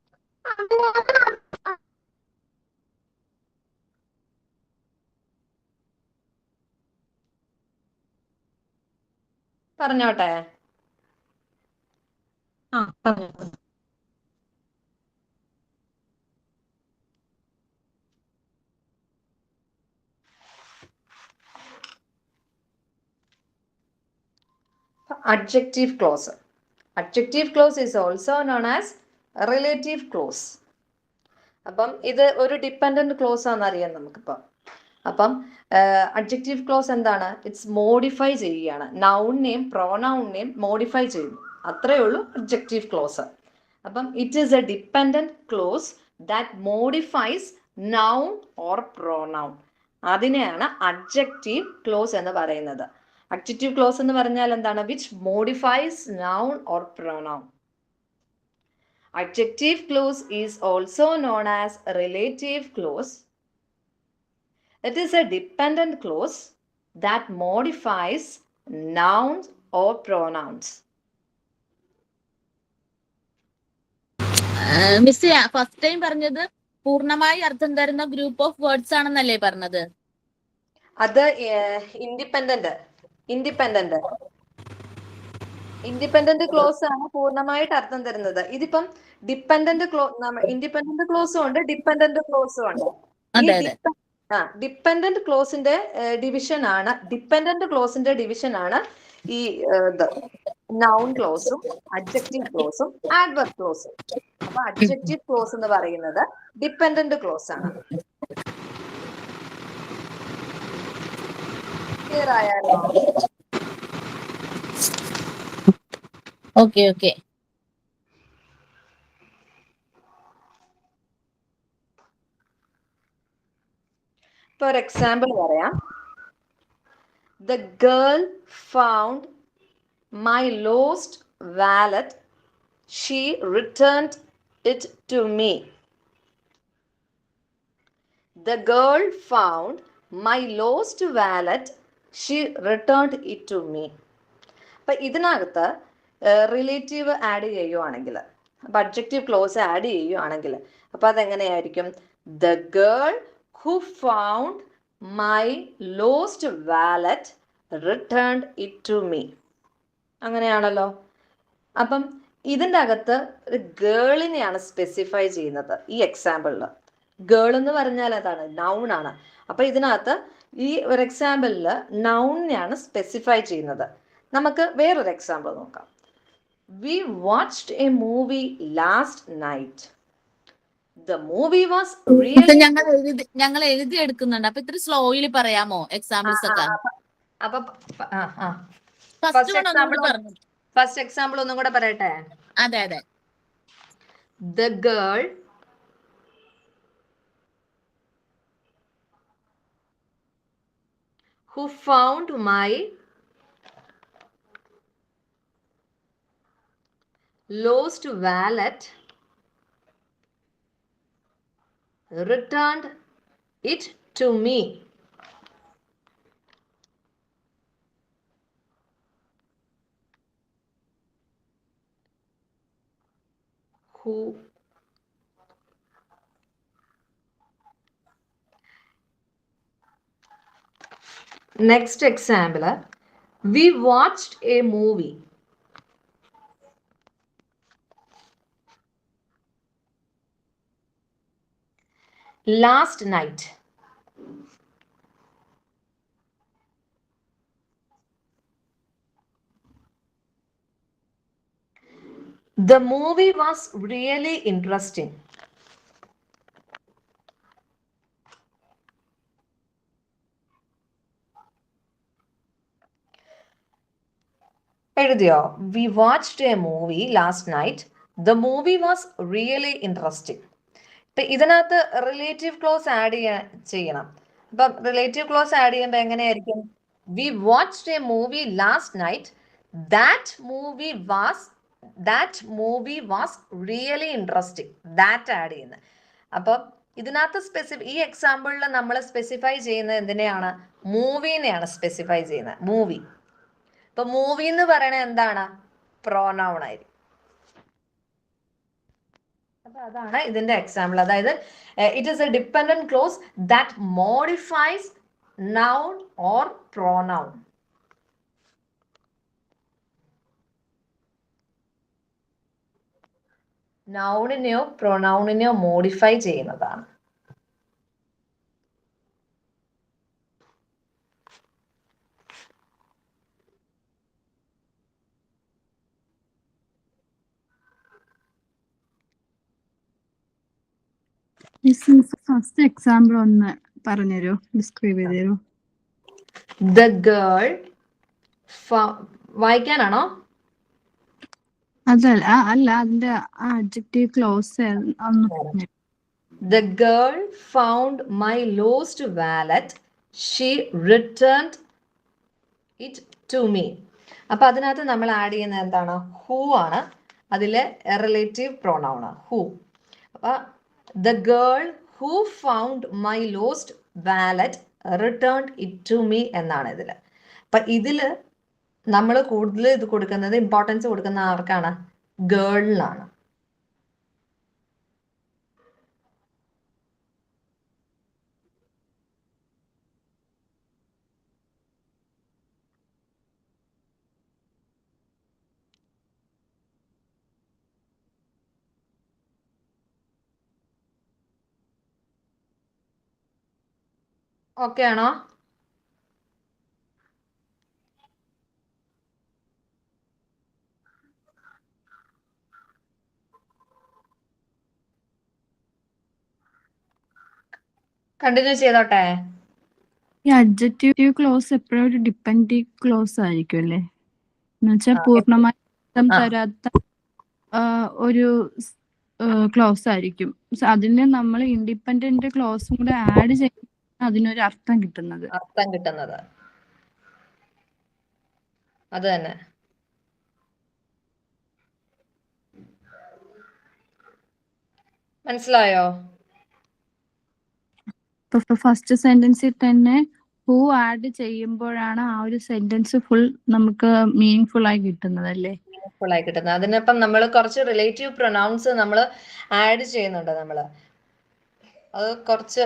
പറഞ്ഞോട്ടെ. പറഞ്ഞു. Adjective clause. Adjective clause is also known as relative clause. അപ്പം ഇത് ഒരു ഡിപെൻഡന്റ് ക്ലോസ് ആണെന്നറിയാം നമുക്കിപ്പം. അപ്പം അഡ്ജക്റ്റീവ് ക്ലോസ് എന്താണ്? ഇറ്റ്സ് മോഡിഫൈ ചെയ്യുകയാണ്. നൗണിനെയും പ്രോനൗണിനെയും മോഡിഫൈ ചെയ്യുന്നു. അത്രയേ ഉള്ളൂ അഡ്ജക്റ്റീവ് ക്ലോസ്. അപ്പം it is a dependent clause that modifies noun or pronoun. അതിനെയാണ് അഡ്ജക്റ്റീവ് ക്ലോസ് എന്ന് പറയുന്നത്. അഡ്ജക്റ്റീവ് ക്ലോസ് എന്ന് പറഞ്ഞാൽ എന്താണ്? Which modifies noun or pronoun. Adjective clause is also known as relative clause. It is a dependent clause that modifies nouns or pronouns. Miss first time പറഞ്ഞത് പൂർണ്ണമായി അർത്ഥം തരുന്ന ഗ്രൂപ്പ് ഓഫ് വേർഡ്സ് ആണെന്നല്ലേ പറഞ്ഞത്? അത് independent. Independent close ആണ് പൂർണ്ണമായിട്ട് അർത്ഥം തരുന്നത്. ഇതിപ്പം ഇൻഡിപെൻഡന്റ് ക്ലോസും ഉണ്ട്, ഡിപെൻഡന്റ് ക്ലോസും ഉണ്ട്. ഈ അതെ അതെ. ഡിപെൻഡന്റ് ക്ലോസിന്റെ ഡിവിഷൻ ആണ്, ഡിപെൻഡന്റ് ക്ലോസിന്റെ ഡിവിഷൻ ആണ് ഈ നൗൺ ക്ലോസും അഡ്ജക്റ്റീവ് ക്ലോസും ആഡ്വർബ് ക്ലോസും. അപ്പൊ അഡ്ജക്റ്റീവ് ക്ലോസ് എന്ന് പറയുന്നത് ഡിപെൻഡന്റ് ക്ലോസ് ആണ്. ക്ലിയർ ആയാലോ? Okay okay. ഇപ്പൊ ഒരു എക്സാമ്പിൾ പറയാം. The girl found my lost wallet. She returned it to me. The girl found my lost wallet. She returned it to me. അപ്പൊ ഇതിനകത്ത് റിലേറ്റീവ് ആഡ് ചെയ്യുവാണെങ്കിൽ, അപ്പൊ അഡ്ജക്റ്റീവ് ക്ലോസ് ആഡ് ചെയ്യുവാണെങ്കിൽ, അപ്പൊ അതെങ്ങനെയായിരിക്കും? The girl who found my lost wallet returned it to me. അങ്ങനെയാണല്ലോ. അപ്പം ഇതിൻ്റെ അകത്ത് ഒരു ഗേളിനെയാണ് സ്പെസിഫൈ ചെയ്യുന്നത്. ഈ എക്സാമ്പിളിൽ ഗേൾ എന്ന് പറഞ്ഞാൽ അതാണ്, നൗൺ ആണ്. അപ്പൊ ഇതിനകത്ത് ഈ ഒരു എക്സാമ്പിളിൽ നൗണിനെയാണ് സ്പെസിഫൈ ചെയ്യുന്നത്. നമുക്ക് വേറൊരു എക്സാമ്പിൾ നോക്കാം. We watched a movie last night. The movie was really... ഞങ്ങൾ എഴുതി എടുക്കുന്നുണ്ട്. അപ്പൊ ഇത്ര സ്ലോയില് പറയാമോ എക്സാമ്പിൾസ് ഒക്കെ? അപ്പൊ ഫസ്റ്റ് എക്സാമ്പിൾ ഒന്നും കൂടെ പറയട്ടെ. അതെ അതെ. The girl who found my lost wallet returned it to me. Who next example, we watched a movie last night. The movie was really interesting. എഴുതിയോ? We watched a movie last night. The movie was really interesting. ഇപ്പൊ ഇതിനകത്ത് relative close add ചെയ്യണം. അപ്പൊ relative close add ചെയ്യുമ്പോൾ എങ്ങനെയായിരിക്കും? We watched a movie last night. That movie was really interesting. That add ചെയ്യുന്നത്. അപ്പൊ ഇതിനകത്ത് ഈ എക്സാമ്പിളിൽ നമ്മൾ സ്പെസിഫൈ ചെയ്യുന്നത് എന്തിനെയാണ്? മൂവിനെയാണ് സ്പെസിഫൈ ചെയ്യുന്നത്. മൂവി. ഇപ്പൊ മൂവി എന്ന് പറയണത് എന്താണ്? പ്രോനൗൺ ആയിരിക്കും. അപ്പൊ അതാണ് ഇതിന്റെ എക്സാമ്പിൾ. അതായത് it is a dependent clause that modifies noun or pronoun. നൗണിനെയോ പ്രൊനൗണിനെയോ മോഡിഫൈ ചെയ്യുന്നതാണ്. ഫസ്റ്റ് എക്സാമ്പിൾ ഒന്ന് പറഞ്ഞുതരോ, ഡിസ്ക്രൈബ് ചെയ്തരോ? The girl വായിക്കാനാണോ? അല്ല, അതിന്റെ അഡ്ജക്റ്റീവ് ക്ലോസ് ഒന്ന് പറഞ്ഞു. The girl found my lost wallet. She returned it to me. അപ്പൊ അതിനകത്ത് നമ്മൾ ആഡ് ചെയ്യുന്നത് എന്താണ്? ഹൂ ആണ്. അതിലെ റിലേറ്റീവ് പ്രോനൗൺ ആണ് ഹൂ. അപ്പൊ the girl who found my lost wallet returned it to me എന്നാണ് ഇതില്. അപ്പൊ ഇതില് നമ്മൾ കൂടുതൽ ഇത് കൊടുക്കുന്നത്, ഇമ്പോർട്ടൻസ് കൊടുക്കുന്ന ആർക്കാണ്? ഗേളിനാണ്. ഓക്കെ ആണോ? കണ്ടിന്യൂ ചെയ്തോട്ടെ? ഈ അഡ്ജക്റ്റീവ് ക്ലോസ് എപ്പോഴും ഒരു ഡിപ്പെൻഡീവ് ക്ലോസ് ആയിരിക്കും അല്ലേ? എന്നുവെച്ചാൽ ആ, പൂർണ്ണമായി അർത്ഥം ആ. തരാത്ത ഒരു ക്ലോസ് ആയിരിക്കും. അതിന് നമ്മൾ ഇൻഡിപെൻഡന്റ് ക്ലോസും കൂടെ ആഡ് ചെയ്യുമ്പോൾ അതിനൊരു അർത്ഥം കിട്ടുന്നത്. അർത്ഥം കിട്ടുന്നത് അത് തന്നെ. മനസ്സിലായോ? ഇപ്പൊ ഫസ്റ്റ് സെന്റൻസിൽ തന്നെ ഹൂ ആഡ് ചെയ്യുമ്പോഴാണ് ആ ഒരു സെന്റൻസ് ഫുൾ നമുക്ക് മീനിങ് ഫുൾ ആയി കിട്ടുന്നത് അല്ലേ? ഫുൾ ആയി കിട്ടുന്നത്. അതിനൊപ്പം നമ്മൾ കുറച്ച് റിലേറ്റീവ് പ്രൊനൗൺസ് നമ്മൾ ആഡ് ചെയ്യുന്നുണ്ട്. അത് കുറച്ച്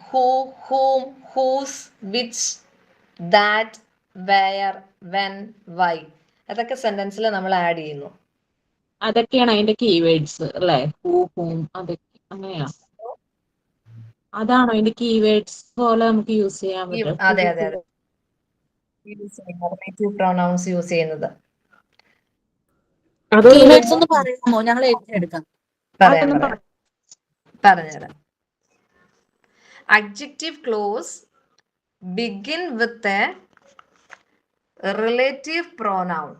who, ഹൂം, whose, which, that, where, when, why, അതൊക്കെ സെന്റൻസിൽ നമ്മൾ ആഡ് ചെയ്യുന്നു. അതൊക്കെയാണ് അതിന്റെ കീവേഡ്സ് അല്ലേ? ഹൂ, ഹൂം, അതൊക്കെ അങ്ങനെയാ. അതാണോ അതിന്റെ കീവേഡ്സ് പോലെ നമുക്ക് യൂസ് ചെയ്യാൻ പറ്റും? അതെ അതെ അതെ, റിലേറ്റീവ് പ്രൊനൗൺസ് യൂസ് ചെയ്യുന്നത്. കീവേഡ്സ് ഒന്ന് പറയാമോ? ഞങ്ങൾ എഴുതിയെടുക്കാം. പറഞ്ഞുതരാം. Adjective clause begin with a relative pronoun.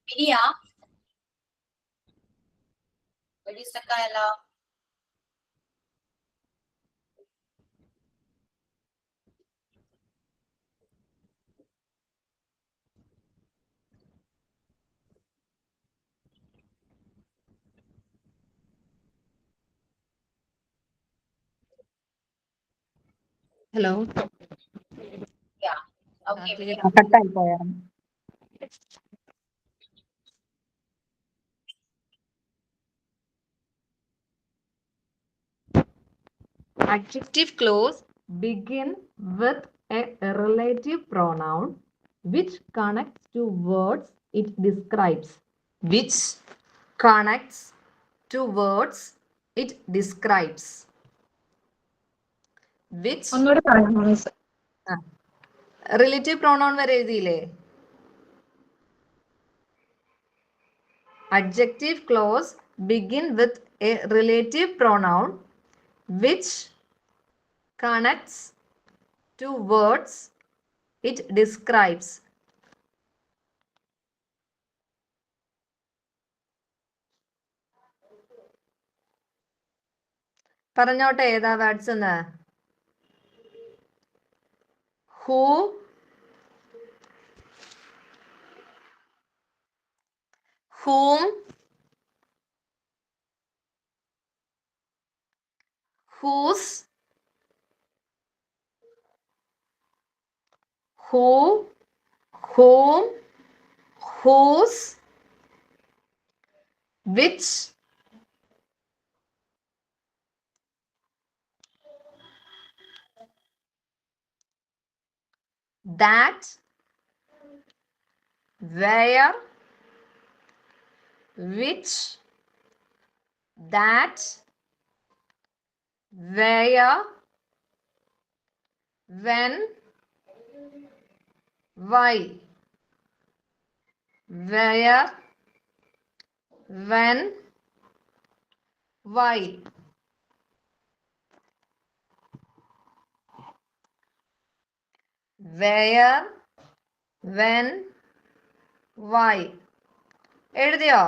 മിനിയ വെടി സ്റ്റക്കായല്ലോ. Hello, okay മിനിയ. കട്ടായി പോയായിരുന്നു. Adjective clause begin with a relative pronoun which connects to words it describes. Which connects to words it describes. Which ഒന്നുകൂടെ പറയാമോ മിസ്? റിലേറ്റീവ് പ്രോണൗൺ വരെ എഴുതിയില്ലേ? Adjective clause begin with a relative pronoun which connects to words it describes. പറഞ്ഞോട്ടെ ഏതാ words എന്ന്? Who, whom, whose, who, whom, whose, which, that, where, which, that, where, when, why, where, when, why. where, when, why. എഴുതിയോ?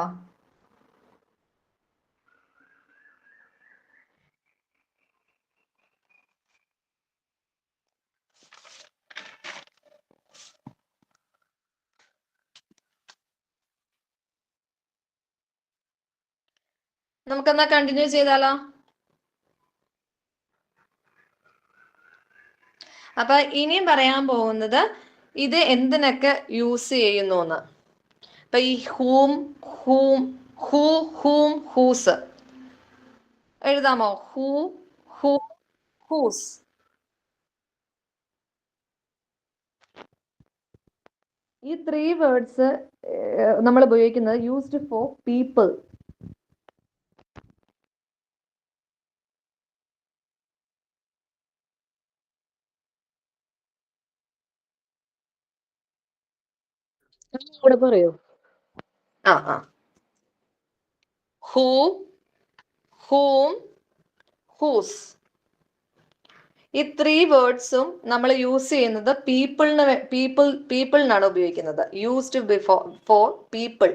നമുക്കെന്നാ continue ചെയ്താലോ? അപ്പൊ ഇനിയും പറയാൻ പോകുന്നത് ഇത് എന്തിനൊക്കെ യൂസ് ചെയ്യുന്നു എന്ന്. അപ്പൊ ഈ ഹൂം, ഹൂം, ഹൂ, ഹൂം, ഹൂസ് എഴുതാമോ? Who, who, whose. ഈ 3 വേർഡ്സ് നമ്മൾ ഉപയോഗിക്കുന്നത് യൂസ്ഡ് ഫോർ പീപ്പിൾ. കൂടെ പറയോ? ഹൂ, ഹൂം, ഹൂസ്. ഈ 3 വേർഡ്സും നമ്മൾ യൂസ് ചെയ്യുന്നത് പീപ്പിളിനാണ് ഉപയോഗിക്കുന്നത്. Used before for people.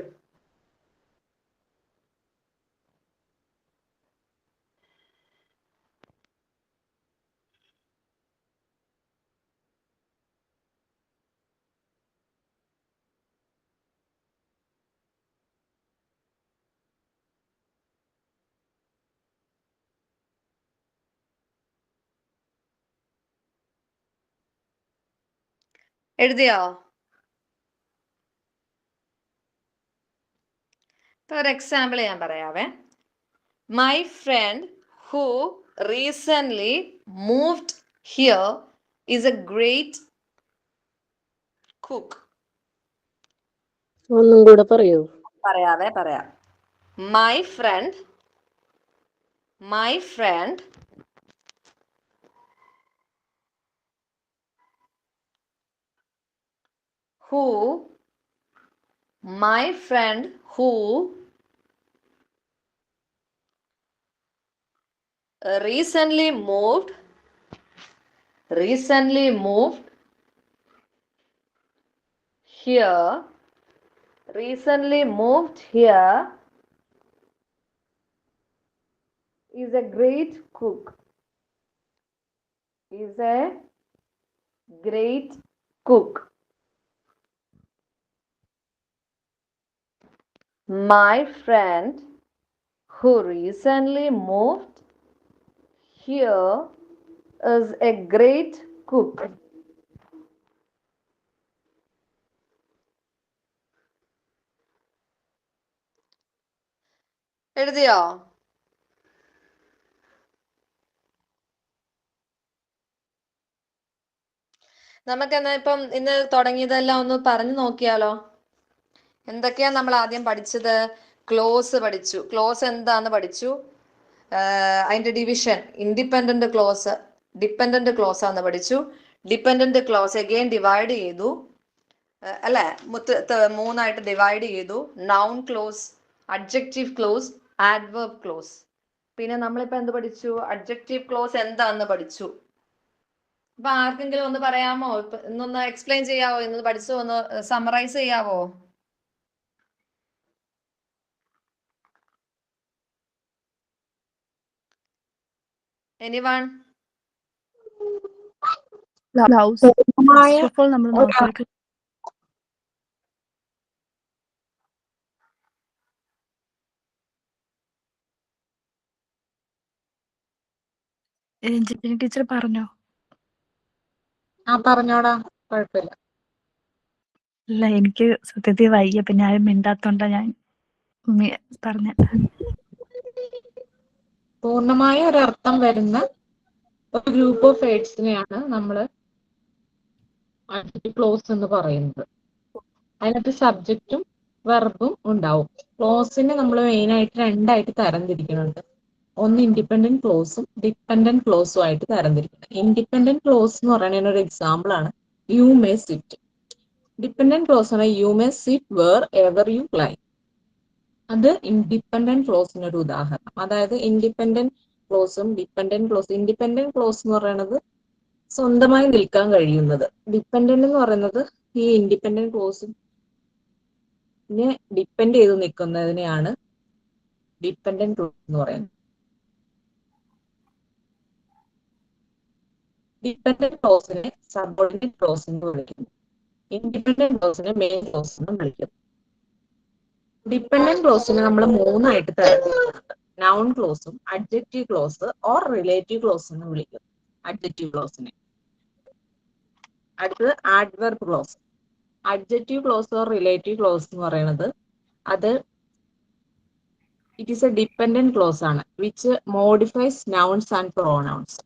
എഴുതിയോ? ഇപ്പൊ ഒരു എക്സാമ്പിൾ ഞാൻ പറയാവേ. My friend who recently moved here is a great cook. ഒന്നും കൂടെ പറയോ? പറയാം. My friend who recently moved here is a great cook. My friend who recently moved here is a great cook. എഴുതിയോ? നമുക്കെന്നാ ഇപ്പം ഇന്ന് തുടങ്ങിയതെല്ലാം ഒന്ന് പറഞ്ഞു നോക്കിയാലോ? എന്തൊക്കെയാ നമ്മൾ ആദ്യം പഠിച്ചത്? ക്ലോസ് പഠിച്ചു. ക്ലോസ് എന്താന്ന് പഠിച്ചു. അതിന്റെ division, independent close, dependent close ആണെന്ന് പഠിച്ചു. ഡിപ്പെൻഡന്റ് ക്ലോസ് അഗെയിൻ ഡിവൈഡ് ചെയ്തു അല്ലെ, 3ആയിട്ട് ഡിവൈഡ് ചെയ്തു. Noun clause, adjective clause, adverb close. പിന്നെ നമ്മളിപ്പോ എന്ത് പഠിച്ചു? അഡ്ജക്റ്റീവ് ക്ലോസ് എന്താന്ന് പഠിച്ചു. അപ്പൊ ആർക്കെങ്കിലും ഒന്ന് പറയാമോ? ഇന്നൊന്ന് എക്സ്പ്ലെയിൻ ചെയ്യാവോ? ഇന്ന് പഠിച്ചു ഒന്ന് സമ്മറൈസ് ചെയ്യാവോ? എനിവൺ? ഫസ്റ്റ് ഓഫ് ഓൾ നമ്മൾ നോക്കിയിട്ട് രഞ്ജിനി ടീച്ചർ പറഞ്ഞോ? പറഞ്ഞോടാ, കുഴപ്പമില്ല. ഇല്ല, എനിക്ക് സത്യത്തിൽ വയ്യ, പിന്നെ ആരും മിണ്ടാത്തോണ്ടാ ഞാൻ പറഞ്ഞ. പൂർണ്ണമായ ഒരർത്ഥം വരുന്ന ഒരു ഗ്രൂപ്പ് ഓഫ് വേർഡ്സിനെയാണ് നമ്മൾ അഡ്ജക്റ്റീവ് ക്ലോസ് എന്ന് പറയുന്നത്. അതിനകത്ത് സബ്ജക്റ്റും വെർബും ഉണ്ടാവും. ക്ലോസിനെ നമ്മൾ മെയിനായിട്ട് 2ആയിട്ട് തരംതിരിക്കുന്നുണ്ട്. ഒന്ന് ഇൻഡിപെൻഡന്റ് ക്ലോസും ഡിപ്പെൻഡന്റ് ക്ലോസും ആയിട്ട് തരംതിരിക്കുന്നത്. ഇൻഡിപെൻഡന്റ് ക്ലോസ് എന്ന് പറയുന്ന ഒരു എക്സാമ്പിൾ ആണ് you may sit. Dependent clause ആണ് you may sit wherever you like. അത് ഇൻഡിപെൻഡന്റ് ക്ലോസിന് ഒരു ഉദാഹരണം. അതായത് ഇൻഡിപെൻഡന്റ് ക്ലോസും ഡിപ്പെൻഡന്റ് ക്ലോസും. ഇൻഡിപെൻഡന്റ് ക്ലോസ് എന്ന് പറയുന്നത് സ്വന്തമായി നിൽക്കാൻ കഴിയുന്നത്. ഡിപ്പെൻഡന്റ് എന്ന് പറയുന്നത് ഈ ഇൻഡിപെൻഡന്റ് ക്ലോസിനെ ഡിപ്പെൻഡ് ചെയ്ത് നിൽക്കുന്നതിനെയാണ് ഡിപ്പെൻഡന്റ് ക്ലോസ് എന്ന് പറയുന്നത്. ഡിപ്പെൻഡന്റ് ക്ലോസിനെ സബോർഡിനേറ്റ് ക്ലോസ് എന്ന് വിളിക്കുന്നു. ഇൻഡിപെൻഡന്റ് ക്ലോസിനെ മെയിൻ ക്ലോസ് എന്ന് വിളിക്കുന്നു. ഡിപ്പെൻഡന്റ് ക്ലോസിനെ നമ്മൾ 3 ആയിട്ട് തരംതിരിക്കുന്നുണ്ട്. നൗൺ ക്ലോസും adjective clause or relative clause എന്ന് വിളിക്കും അഡ്ജക്റ്റീവ് ക്ലോസിനെ. അടുത്തത് adverb clause. Adjective clause or relative clause എന്ന് പറയുന്നത് അത് it is a dependent clause ആണ് which modifies nouns and pronouns.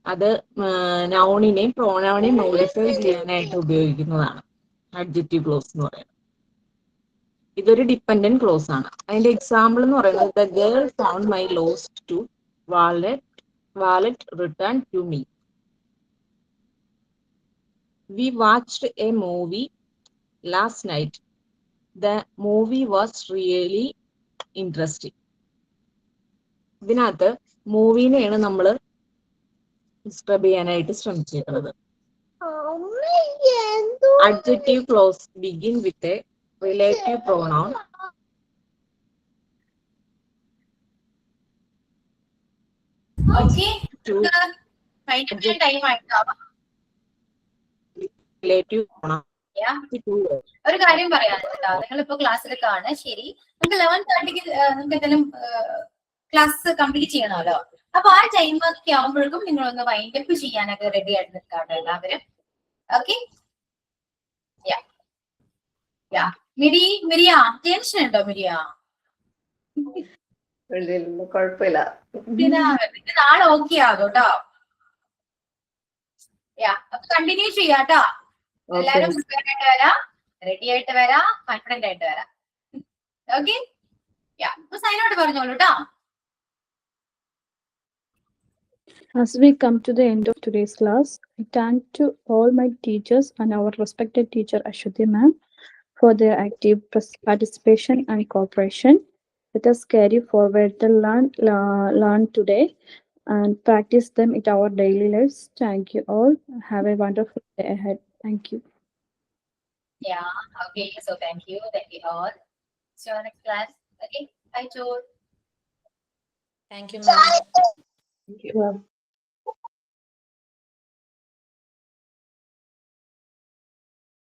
അത് നൗണിനെയും പ്രോനൗണിനെയും മോഡിഫൈ ചെയ്യാനായിട്ട് ഉപയോഗിക്കുന്നതാണ് അഡ്ജക്റ്റീവ് ക്ലോസ് എന്ന് പറയുന്നത്. ഇതൊരു ഡിപ്പെൻഡന്റ് ക്ലോസ് ആണ്. അതിന്റെ എക്സാമ്പിൾ എന്ന് പറയുന്നത് the girl found my lost to wallet return to me. We watched a movie last night. The movie was really interesting. ഇതിനകത്ത് മൂവിനെയാണ് നമ്മൾ ഡിസ്ക്രൈബ് ചെയ്യാനായിട്ട് ശ്രമിച്ചിരിക്കുന്നത്. Adjective clause begin with a relative pronoun. Okay. To time ആയിട്ടാവാം. relative pronoun. Yeah. ഒരു കാര്യം പറയാനുണ്ട്. നിങ്ങളിപ്പോ ക്ലാസ്സിലേക്കാണ്, ശരി. നമുക്ക് 11:30 നമുക്ക് എന്തെങ്കിലും ക്ലാസ് കംപ്ലീറ്റ് ചെയ്യണമല്ലോ. അപ്പൊ ആ ടൈം ഒക്കെ ആവുമ്പോഴേക്കും നിങ്ങളൊന്ന് വൈൻഡ് അപ്പ് ചെയ്യാനൊക്കെ റെഡി ആയിട്ട് നിൽക്കാട്ടോ എല്ലാവരും. ഓക്കെ. മിരിയ ടെൻഷൻ ഉണ്ടോ മിരിയ? കുഴപ്പമില്ല. ഇത് നാളെ ഓക്കെ ആകും കേട്ടോ. അപ്പൊ കണ്ടിന്യൂ ചെയ്യാട്ടോ. എല്ലാരും പ്രിപ്പയർ ആയിട്ട് വരാം, റെഡി ആയിട്ട് വരാം, കോൺഫിഡന്റ് ആയിട്ട് വരാം. ഓക്കെ. അപ്പൊ സൈനോട് പറഞ്ഞോളൂ കേട്ടോ. As we come to the end of today's class, I thank to all my teachers and our respected teacher Ashwati ma'am for their active participation and cooperation. Let us carry forward the learn today and practice them in our daily lives. Thank you all. Have a wonderful day ahead. Thank you. Okay. So thank you all. See you next class. Okay. Bye, Joel. Thank you, ma'am. Thank you.